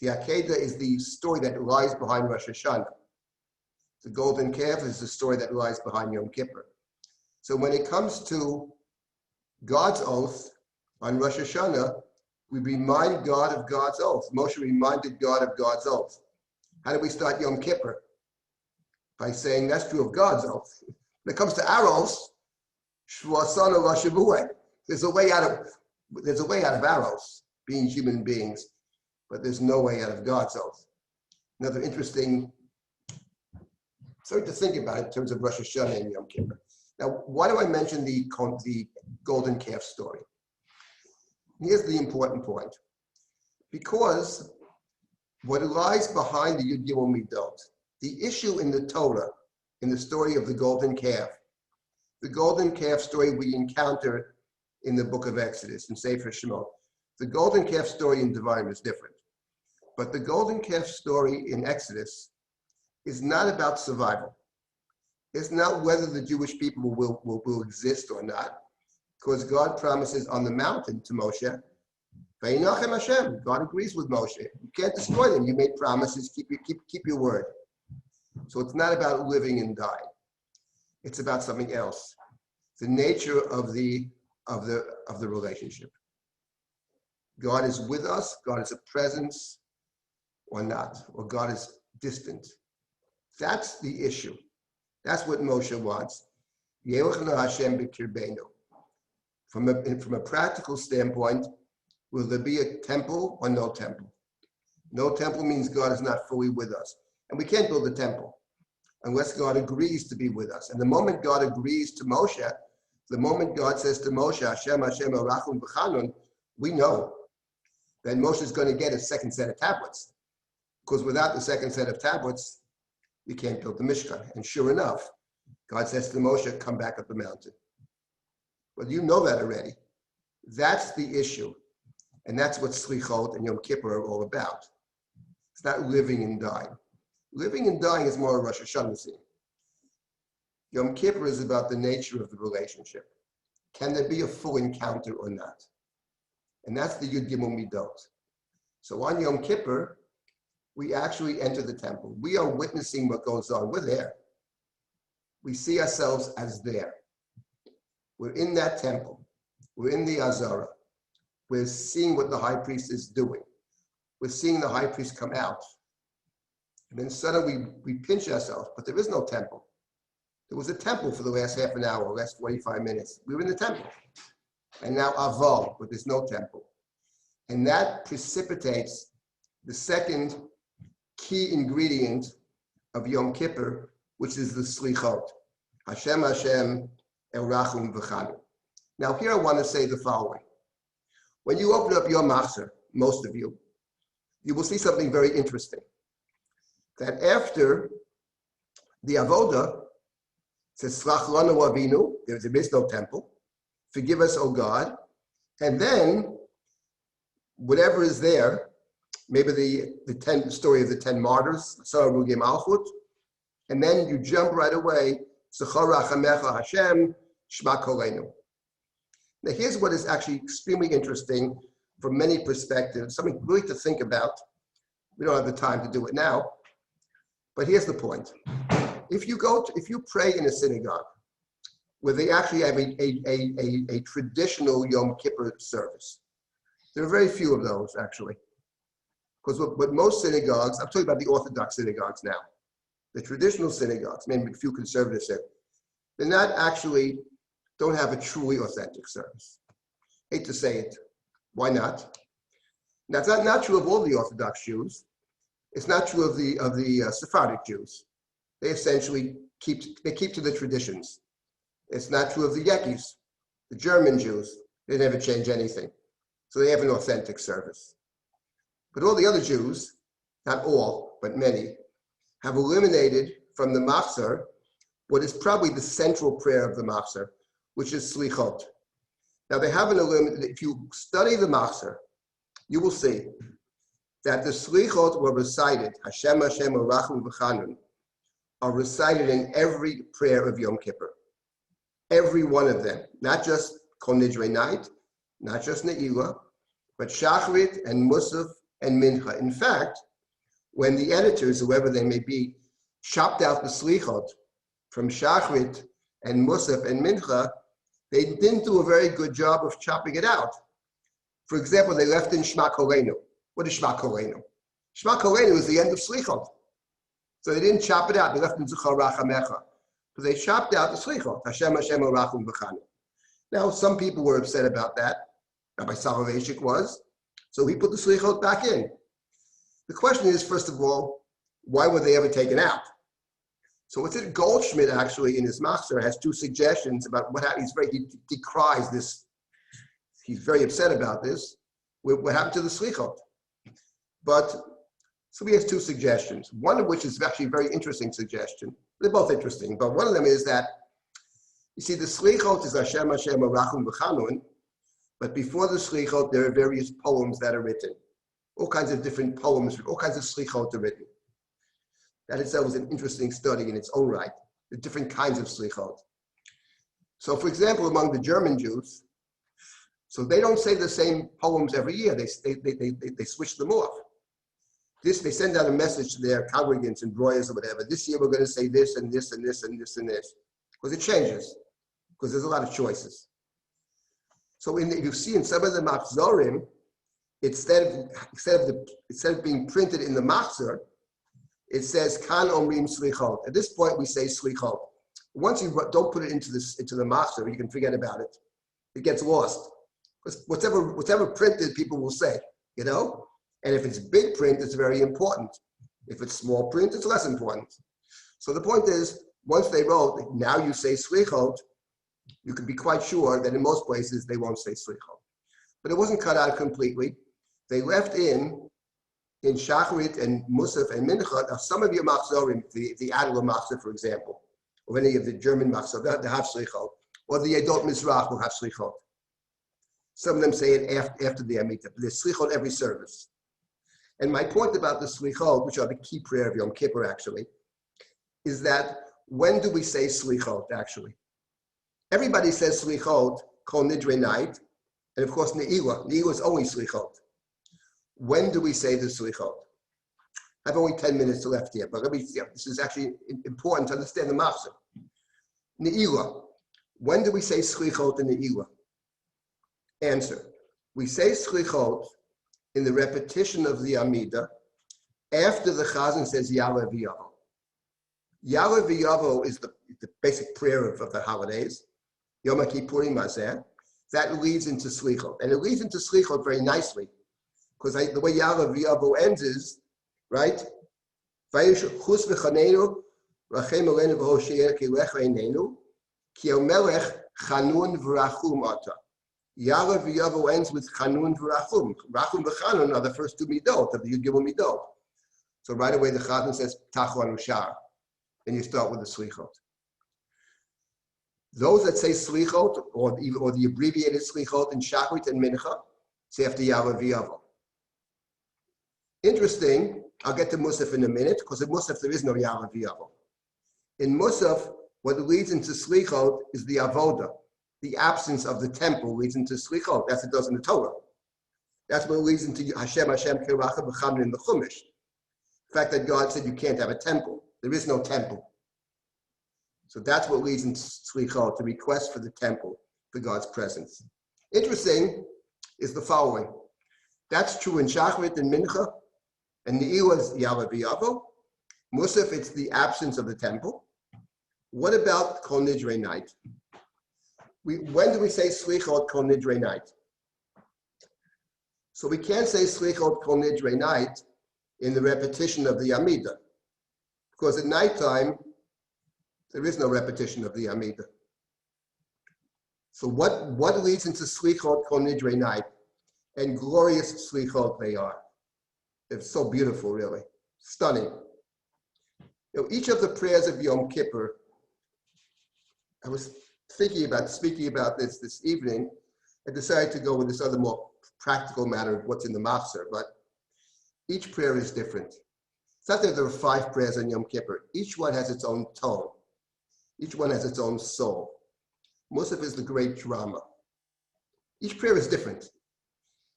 S2: The Akedah is the story that lies behind Rosh Hashanah. The golden calf is the story that lies behind Yom Kippur. So when it comes to God's oath on Rosh Hashanah, we remind God of God's oath. Moshe reminded God of God's oath. How do we start Yom Kippur? By saying that's true of God's oath. When it comes to our oaths, there's a way out of our oaths, being human beings, but there's no way out of God's oath. Another interesting something to think about in terms of Rosh Hashanah and Yom Kippur. Now, why do I mention the golden calf story? Here's the important point. Because what lies behind the Yud Gimel Midot, the issue in the Torah, in the story of the golden calf story we encounter in the book of Exodus, in Sefer Shemot. The golden calf story in Devarim is different. But the golden calf story in Exodus is not about survival. It's not whether the Jewish people will exist or not, because God promises on the mountain to Moshe, Vayinachem Hashem, God agrees with Moshe. You can't destroy them. You made promises, keep your word. So it's not about living and dying. It's about something else. The nature of the relationship. God is with us, God is a presence or not, or God is distant. That's the issue. That's what Moshe wants. From a practical standpoint, will there be a temple or no temple? No temple means God is not fully with us. And we can't build a temple unless God agrees to be with us. And the moment God agrees to Moshe, the moment God says to Moshe, Hashem, Hashem, Arachum B'Chanun, we know that Moshe is going to get a second set of tablets, because without the second set of tablets, you can't build the Mishkan. And sure enough, God says to Moshe, come back up the mountain. Well, you know that already. That's the issue. And that's what Sleekhold and Yom Kippur are all about. It's not living and dying. Living and dying is more a Rosh Hashanah scene. Yom Kippur is about the nature of the relationship. Can there be a full encounter or not? And that's the Yud Gimel Midot. So on Yom Kippur, we actually enter the temple. We are witnessing what goes on. We're there. We see ourselves as there. We're in that temple. We're in the Azara. We're seeing what the high priest is doing. We're seeing the high priest come out. And then suddenly we pinch ourselves, but there is no temple. There was a temple for the last half an hour, last 45 minutes. We were in the temple. And now Avodah, but there's no temple. And that precipitates the second key ingredient of Yom Kippur, which is the Sleekhold. Hashem, Hashem, El Rachum V'chanu. Now here I want to say the following. When you open up your Machzor, most of you, you will see something very interesting. That after the Avodah, it says, Slach lanu avinu, there is no temple. Forgive us, O God. And then, whatever is there, maybe the story of the 10 martyrs, Sarah Rugi Malchut, and then you jump right away, Zechor Rachamecha Hashem, Shma Kolenu. Now here's what is actually extremely interesting from many perspectives, something really to think about. We don't have the time to do it now, but here's the point. If you pray in a synagogue where they actually have a traditional Yom Kippur service, there are very few of those actually. Because what most synagogues, I'm talking about the Orthodox synagogues now, the traditional synagogues, maybe a few conservative synagogues, they're not actually, don't have a truly authentic service. Hate to say it, why not? Now it's not true of all the Orthodox Jews. It's not true of the Sephardic Jews. They essentially keep to the traditions. It's not true of the Yekis, the German Jews. They never change anything. So they have an authentic service. But all the other Jews, not all, but many, have eliminated from the Machzor what is probably the central prayer of the Machzor, which is Sleekhold. Now they haven't eliminated, if you study the Machzor, you will see that the Sleekhold were recited, Hashem, Hashem, Rachum V'chanun, are recited in every prayer of Yom Kippur. Every one of them, not just Kol Nidrei night, not just Ne'ilah, but Shachrit and Mussaf and Mincha. In fact, when the editors, whoever they may be, chopped out the Sleekhold from Shachrit and Mussaf and Mincha, they didn't do a very good job of chopping it out. For example, they left in Shma Kolenu. What is Shma Kolenu? Shma Kolenu is the end of Sleekhold. So they didn't chop it out. They left in Zechor Rachamecha. So they chopped out the Sleekhold. Hashem, Hashem, Rachum V'chanu. Now, some people were upset about that. Rabbi Soloveitchik was. So he put the Sleekhold back in. The question is, first of all, why were they ever taken out? So what's it? Goldschmidt actually in his Machzor has two suggestions about what happened. He decries this. He's very upset about this. What happened to the Sleekhold? But so he has two suggestions. One of which is actually a very interesting suggestion. They're both interesting, but one of them is that you see the Sleekhold is Hashem, Hashem, Rachum V'chanun, but before the Sleekhold there are various poems that are written. All kinds of different poems, all kinds of Sleekhold are written. That itself is an interesting study in its own right, the different kinds of Sleekhold. So for example, among the German Jews, so they don't say the same poems every year, they switch them off. They send out a message to their congregants and broyers or whatever. This year we're going to say this and this and this and this and this. Because it changes. Because there's a lot of choices. So if you see in some of the Machzorim, instead of being printed in the Machzor, it says Kan Omrim Sleekhold. At this point we say Sleekhold. Once you don't put it into the Machzor, you can forget about it. It gets lost. Because whatever printed, people will say, you know? And if it's big print, it's very important. If it's small print, it's less important. So the point is, once they wrote, now you say Sleekhold, you can be quite sure that in most places they won't say Sleekhold. but it wasn't cut out completely. They left in Shacharit and Mussaf and Mincha. Now, some of your Machzorim, the Adler Machzor, for example, or any of the German Machzor, they have Sleekhold, or the Adot Mizrach will have Sleekhold. Some of them say it after the Amida, but there's Sleekhold every service. And my point about the Sleekhold, which are the key prayer of Yom Kippur actually, is that when do we say Sleekhold actually? Everybody says Sleekhold, Kol Nidre night, and of course Ne'ilah. Ne'ilah is always Sleekhold. When do we say the Sleekhold? I have only 10 minutes left here, but this is actually important to understand the Machzor. Ne'ilah. When do we say Sleekhold in Ne'ilah? Answer. We say Sleekhold in the repetition of the Amida after the Chazan says Ya'aleh V'yavo. Ya'aleh V'yavo is the basic prayer of the holidays. Yom Kippur Is Different. That leads into Sleekhold. And it leads into Sleekhold very nicely. Because the way Ya'aleh V'yavo ends is, right? Vayishchus v'chanenu, rachem aleinu v'hosheinu ki lech einenu, ki el melech chanun v'rachum ata. Ya'aleh V'yavo ends with chanun v'rachum. Rachum v'chanun are the first two midot of the Yud Gimel midot. So right away the Chazan says Tachon Ushar, and you start with the Sleekhold. Those that say Sleekhold, or the abbreviated Sleekhold in Shacharit and Mincha, say after Ya'aleh V'yavo. Interesting, I'll get to Mussaf in a minute, because in Mussaf there is no Ya'aleh V'yavo. In Mussaf, what leads into Sleekhold is the Avodah. The absence of the temple leads into Sleekhold. That's what it does in the Torah. That's what leads into Hashem Keracha B'Chamin in the Chumash. The fact that God said you can't have a temple. There is no temple. So that's what leads into Sleekhold, to request for the temple, for God's presence. Interesting is the following. That's true in Shacharit and Mincha, and Ne'ilah is Ya'aleh V'yavo. Mussaf, it's the absence of the temple. What about Kol Nidre night? When do we say Sleekhold Kol Nidre night? So we can't say Sleekhold Kol Nidre night in the repetition of the Amida, because at nighttime there is no repetition of the Amida. So what leads into Sleekhold Kol Nidre night? And glorious Sleekhold they are. They're so beautiful, really. Stunning. You know, each of the prayers of Yom Kippur, I was speaking about this evening. I decided to go with this other more practical matter of what's in the Machzor, but each prayer is different. It's not that there are 5 prayers on Yom Kippur. Each one has its own tone. Each one has its own soul. Mussaf is the great drama. Each prayer is different.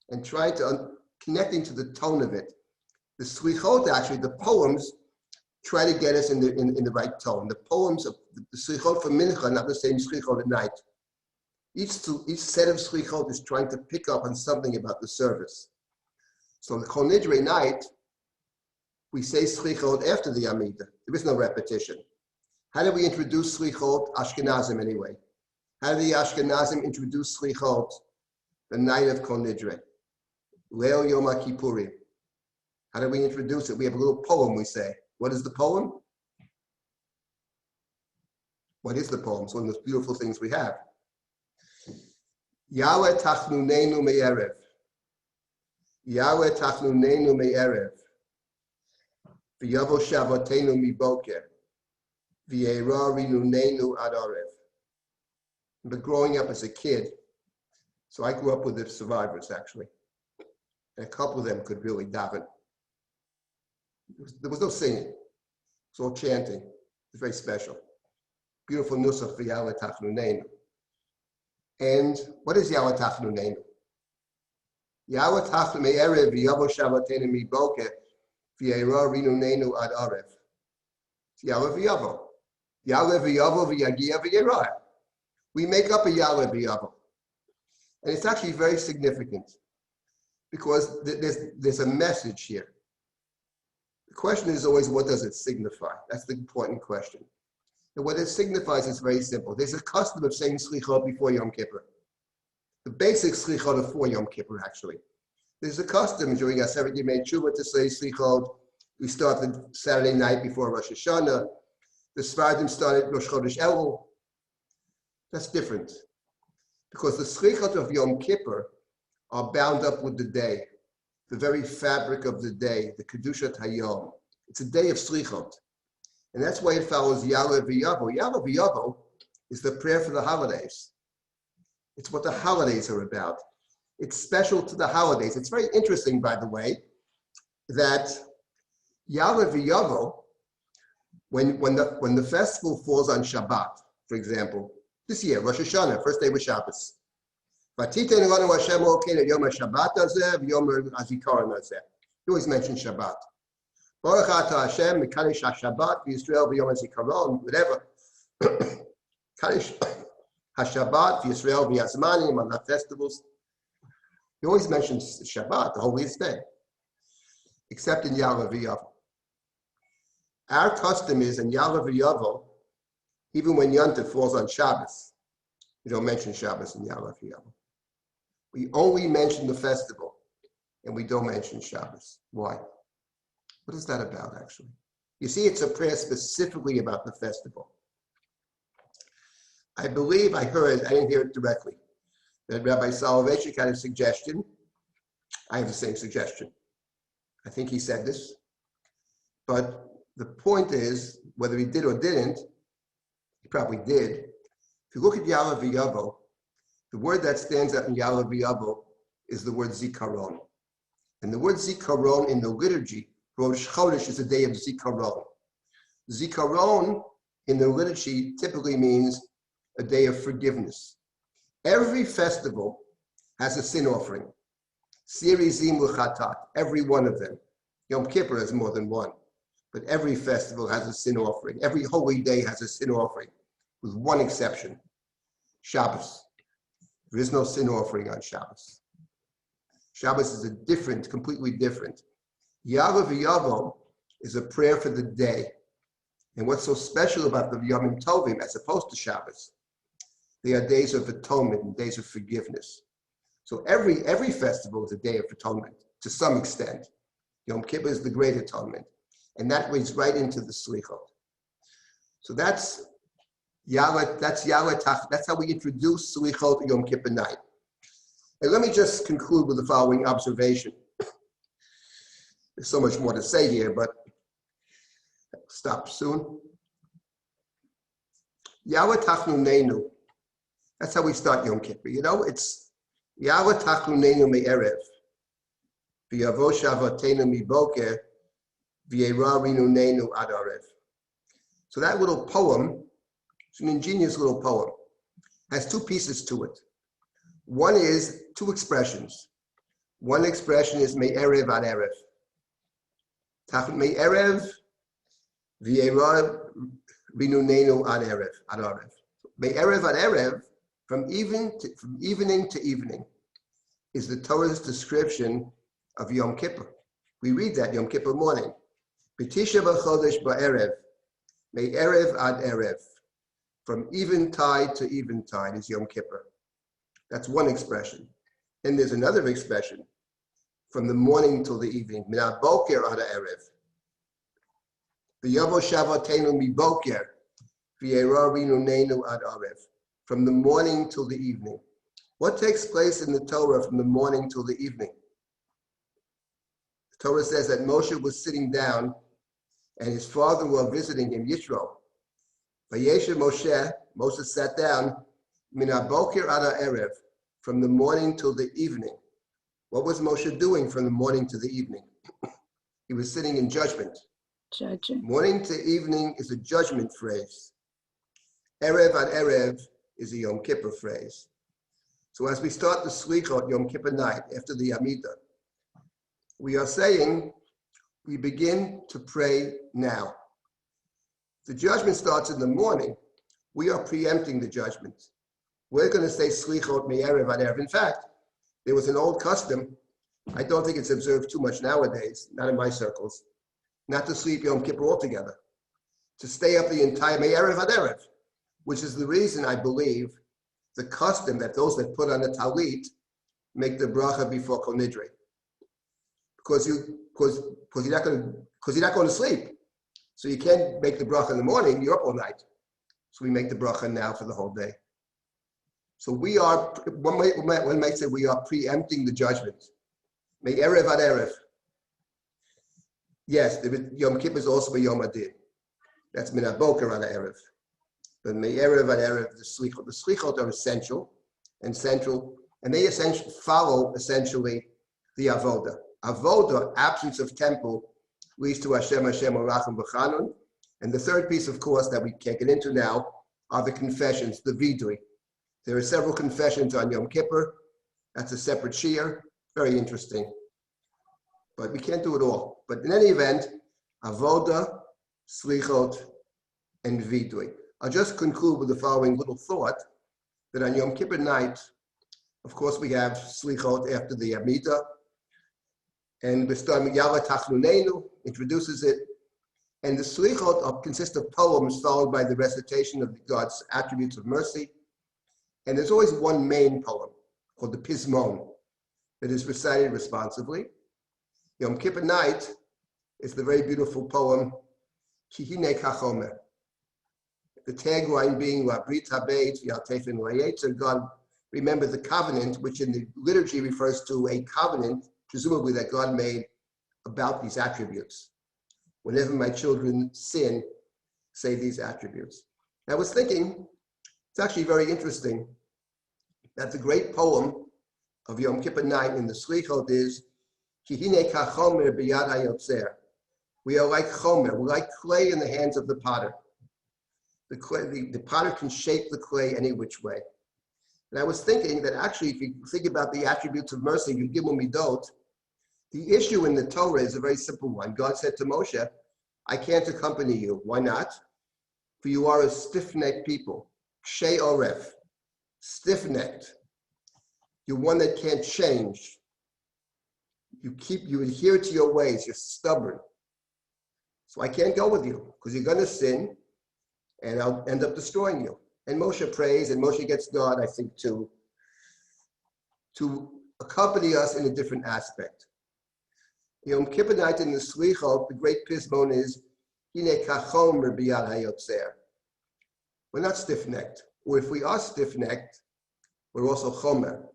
S2: And trying to, connecting to the tone of it. The Sleekhold, actually, the poems, try to get us in the right tone. The poems of the Sleekhold for Mincha are not the same Sleekhold at night. Each set of Sleekhold is trying to pick up on something about the service. So the Kol Nidre night, we say Sleekhold after the Amida. There is no repetition. How do we introduce Sleekhold? Ashkenazim anyway. How do the Ashkenazim introduce Sleekhold? The night of Kol Nidre. Leil Yom Kippurim. How do we introduce it? We have a little poem we say. What is the poem? What is the poem? It's one of those beautiful things we have. Yahweh tachnunenu me'erev. Yahweh tachnunenu me'erev. V'yavo shavotenu miboker. V'yera rinunenu ad arev. But growing up as a kid, so I grew up with the survivors actually. And a couple of them could really daven. There was no singing. It was all chanting. It was very special. Beautiful nusach for Yahweh Tachnunenu. And what is Yahweh Tachnunenu? Yahweh Tachnunenu me'erev v'yavo shavatenu miboker v'yera rinunenu ad arev. It's Yahweh v'yavo. Yahweh v'yavo v'yagia v'yera. We make up a Yahweh v'yavo. And it's actually very significant because there's a message here. The question is always, what does it signify? That's the important question. And what it signifies is very simple. There's a custom of saying Sleekhold before Yom Kippur. The basic Sleekhold are for Yom Kippur, actually. There's a custom during Aseret Yemei Tshuva to say Sleekhold. We start the Saturday night before Rosh Hashanah. The Sfardim started Rosh Chodesh Elul. That's different. Because the Sleekhold of Yom Kippur are bound up with the day, the very fabric of the day, the Kedushat Hayom. It's a day of Sleekhold. And that's why it follows Ya'aleh V'Yavo. Ya'aleh V'Yavo is the prayer for the holidays. It's what the holidays are about. It's special to the holidays. It's very interesting, by the way, that Ya'aleh V'Yavo, when the festival falls on Shabbat, for example, this year, Rosh Hashanah, first day was Shabbos. You always mention Shabbat. Baruch atah Hashem, Mekadesh HaShabbat, Yisrael v'Yom HaZikaron, whatever. Kadesh HaShabbat, Yisrael v'Yazmanim, on the festivals. He always mentions Shabbat, the holiest day, except in Ya'aleh V'Yavo. Our custom is in Ya'aleh V'Yavo, even when Yontif falls on Shabbos, we don't mention Shabbos in Ya'aleh V'Yavo. We only mention the festival, and we don't mention Shabbos. Why? What is that about, actually? You see, it's a prayer specifically about the festival. I believe I heard, I didn't hear it directly, that Rabbi Soloveitchik had a suggestion. I have the same suggestion. I think he said this. But the point is, whether he did or didn't, he probably did. If you look at Ya'aleh V'Yavo, the word that stands out in Ya'aleh V'Yavo is the word Zikaron. And the word Zikaron in the liturgy, Rosh Chodesh is a day of Zikaron. Zikaron in the liturgy typically means a day of forgiveness. Every festival has a sin offering. Sirizim L'chatat, every one of them. Yom Kippur has more than one, but every festival has a sin offering. Every holy day has a sin offering, with one exception, Shabbos. There is no sin offering on Shabbos. Shabbos is completely different. Ya'aleh V'Yavo is a prayer for the day. And what's so special about the Yomim Tovim, as opposed to Shabbos, they are days of atonement and days of forgiveness. So every festival is a day of atonement, to some extent. Yom Kippur is the great atonement. And that leads right into the Sleekhold. So that's Ya'aleh, that's how we introduce Sleekhold Yom Kippur night. And let me just conclude with the following observation. There's so much more to say here, but I'll stop soon. Yahweh Tachnunenu. That's how we start Yom Kippur. You know, it's Yahweh Tachnunenu me'erev. V'yavo shavatenu miboker. V'yera rinunenu ad arev. So that little poem, it's an ingenious little poem, has two pieces to it. One is two expressions. One expression is me'erev ad erev. Me'erev v'yera rinunenu ad arev. Me'erev ad erev, from evening to evening, is the Torah's description of Yom Kippur. We read that Yom Kippur morning. B'tisha b'chodesh ba'erev, me'erev ad erev. From eventide to eventide is Yom Kippur. That's one expression. Then there's another expression, from the morning till the evening. Min ha'boker ad ha'erev. V'yavo shavatenu miboker, v'yera rinunenu ad arev. From the morning till the evening. What takes place in the Torah from the morning till the evening? The Torah says that Moshe was sitting down and his father was visiting him, Yitro. Vayeshev Moshe sat down, min haboker ad ha'erev, from the morning till the evening. What was Moshe doing from the morning to the evening? He was sitting in judgment.
S3: Judging.
S2: Morning to evening is a judgment phrase. Erev ad erev is a Yom Kippur phrase. So as we start the Sleekhold Yom Kippur night after the Amidah, we are saying we begin to pray now. The judgment starts in the morning. We are preempting the judgment. We're going to say Sleekhold me'erev ad erev. In fact, there was an old custom. I don't think it's observed too much nowadays, not in my circles, not to sleep Yom Kippur altogether, to stay up the entire me'erev ad erev, which is the reason I believe the custom that those that put on the talit make the bracha before kol nidre, because you're not going to sleep, so you can't make the bracha in the morning. You're up all night, so we make the bracha now for the whole day. So we are, one might say we are preempting the judgment. May Erev ad Erev. Yes, Yom Kippur is also a Yom Adin. That's Min HaBoker ad Erev. But May Erev ad Erev, the Sleekhold. The Sleekhold are essential and central, and they essentially follow essentially the Avodah. Avodah, absence of temple, leads to Hashem Orachim V'Chanun. And the third piece, of course, that we can't get into now are the confessions, the Vidui. There are several confessions on Yom Kippur. That's a separate shiur, very interesting. But we can't do it all. But in any event, Avodah, Sleekhold, and Vidui. I'll just conclude with the following little thought, that on Yom Kippur night, of course, we have Sleekhold after the Amidah, and we start with Yala Tachnunenu, introduces it, and the Sleekhold consists of poems followed by the recitation of God's attributes of mercy, and there's always one main poem called the Pismon that is recited responsively. Yom Kippur night is the very beautiful poem, Kihine Kachomer. The tagline being, Brit HaBeit V'Yaltefen V'Yetzer, God remember the covenant, which in the liturgy refers to a covenant, presumably that God made about these attributes. Whenever my children sin, say these attributes. I was thinking, it's actually very interesting that the great poem of Yom Kippur night in the Sleekhold is, Kihine Kachomer B'Yad HaYotzer. We are like chomer, we're like clay in the hands of the potter. The potter can shape the clay any which way. And I was thinking that actually, if you think about the attributes of mercy, you give midot, the issue in the Torah is a very simple one. God said to Moshe, I can't accompany you. Why not? For you are a stiff-necked people. Kshei oref, stiff-necked. You're one that can't change. You adhere to your ways. You're stubborn. So I can't go with you because you're going to sin and I'll end up destroying you. And Moshe prays, and Moshe gets God, I think, to accompany us in a different aspect. Yom Kippur night in the Sleekhold, the great pismon is, Hine kachomer b'yad hayotzer. We're not stiff-necked. Or if we are stiff-necked, we're also chomer.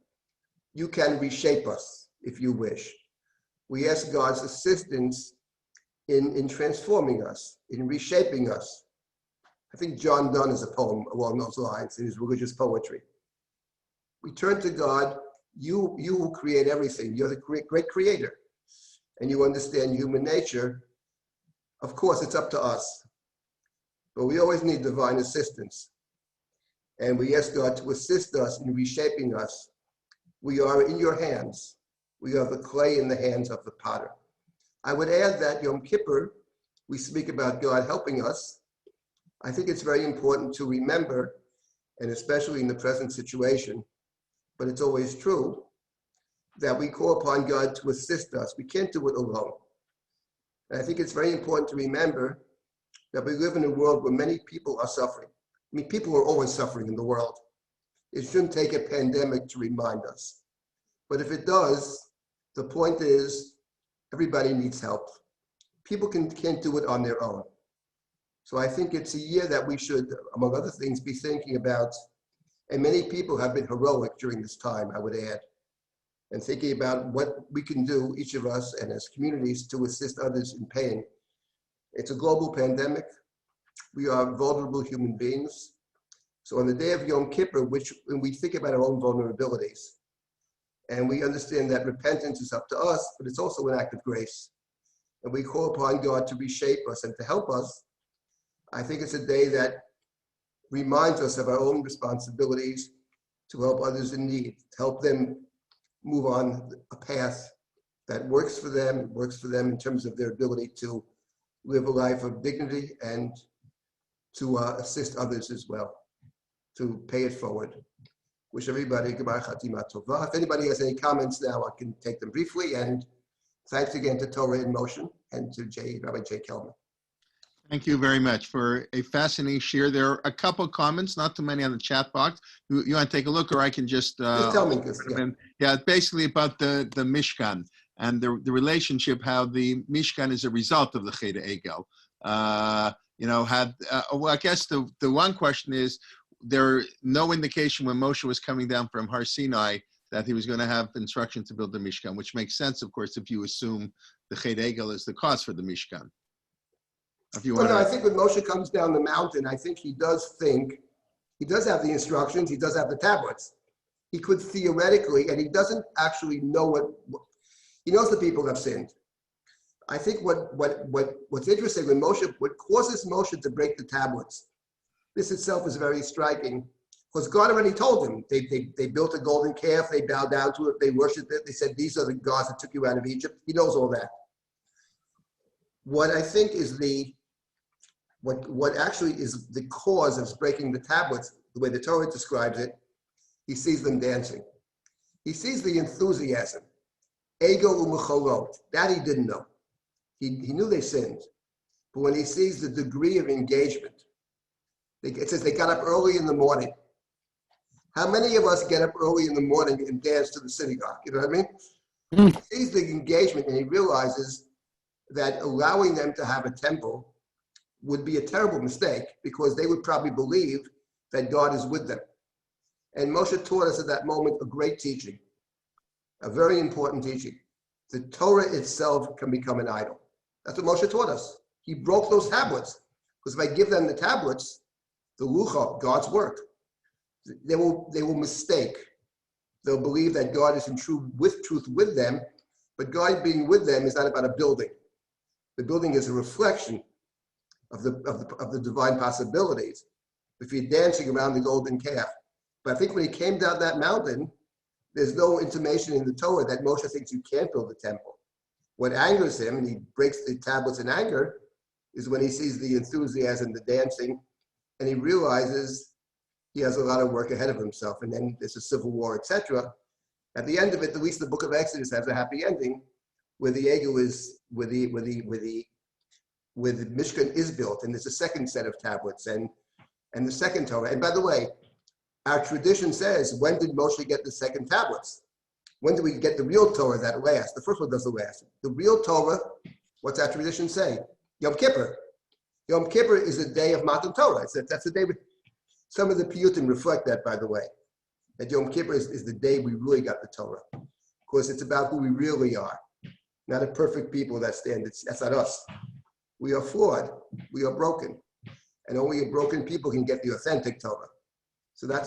S2: You can reshape us if you wish. We ask God's assistance in transforming us, in reshaping us. I think John Donne has a poem along those lines in his religious poetry. We turn to God, you who create everything. You're the great creator. And you understand human nature. Of course, it's up to us. But we always need divine assistance. And we ask God to assist us in reshaping us. We are in your hands. We are the clay in the hands of the potter. I would add that Yom Kippur, we speak about God helping us. I think it's very important to remember, and especially in the present situation, but it's always true, that we call upon God to assist us. We can't do it alone. And I think it's very important to remember that we live in a world where many people are suffering. I mean, people are always suffering in the world. It shouldn't take a pandemic to remind us. But if it does, the point is everybody needs help. People can't do it on their own. So I think it's a year that we should, among other things, be thinking about, and many people have been heroic during this time, I would add, and thinking about what we can do, each of us and as communities, to assist others in pain. It's a global pandemic. We are vulnerable human beings. So on the day of Yom Kippur, when we think about our own vulnerabilities, and we understand that repentance is up to us, but it's also an act of grace. And we call upon God to reshape us and to help us. I think it's a day that reminds us of our own responsibilities to help others in need, to help them move on a path that works for them in terms of their ability to live a life of dignity and to assist others as well, to pay it forward. Wish everybody Gemar Chatima Tova. If anybody has any comments now, I can take them briefly. And thanks again to Torah in Motion and to Rabbi J. Kelman.
S1: Thank you very much for a fascinating share. There are a couple comments, not too many on the chat box. You want to take a look, or I can just
S2: tell me.
S1: Yeah, basically about the Mishkan and the relationship, how the Mishkan is a result of the Cheder Egel. Well, I guess the one question is, There's no indication when Moshe was coming down from Har Sinai that he was going to have instruction to build the Mishkan, which makes sense, of course, if you assume the Chet Egel is the cause for the Mishkan. If you
S2: Well,
S1: want
S2: no, I
S1: to,
S2: think when Moshe comes down the mountain, I think he does have the instructions, he does have the tablets. He could theoretically, and he doesn't actually know he knows the people have sinned. I think what's interesting what causes Moshe to break the tablets, this itself is very striking, because God already told him. They built a golden calf, they bowed down to it, they worshipped it, they said, these are the gods that took you out of Egypt. He knows all that. What I think is what actually is the cause of breaking the tablets, the way the Torah describes it, he sees them dancing. He sees the enthusiasm. Ego umecholot. That he didn't know. He knew they sinned. But when he sees the degree of engagement, it says they got up early in the morning. How many of us get up early in the morning and dance to the synagogue? You know what I mean? He sees the engagement and he realizes that allowing them to have a temple would be a terrible mistake, because they would probably believe that God is with them. And Moshe taught us at that moment a great teaching, a very important teaching. The Torah itself can become an idol. That's what Moshe taught us. He broke those tablets, because if I give them the tablets, the lucha, God's work, they will mistake. They'll believe that God is in truth with them, but God being with them is not about a building. The building is a reflection of the divine possibilities. If you're dancing around the golden calf. But I think when he came down that mountain, there's no intimation in the Torah that Moshe thinks you can't build a temple. What angers him, and he breaks the tablets in anger, is when he sees the enthusiasm, the dancing, and he realizes he has a lot of work ahead of himself. And then there's a civil war, etc. At the end of it, at least the book of Exodus has a happy ending, where the Egel is, where the Mishkan is built, and there's a second set of tablets and the second Torah. And by the way, our tradition says, when did Moshe get the second tablets? When do we get the real Torah that lasts? The first one doesn't last. The real Torah, what's our tradition say? Yom Kippur. Yom Kippur is the day of Matan Torah. That's the day. Some of the piyutim reflect that, by the way. That Yom Kippur is the day we really got the Torah. Of course, it's about who we really are. Not a perfect people that stand. That's not us. We are flawed. We are broken. And only a broken people can get the authentic Torah. So that's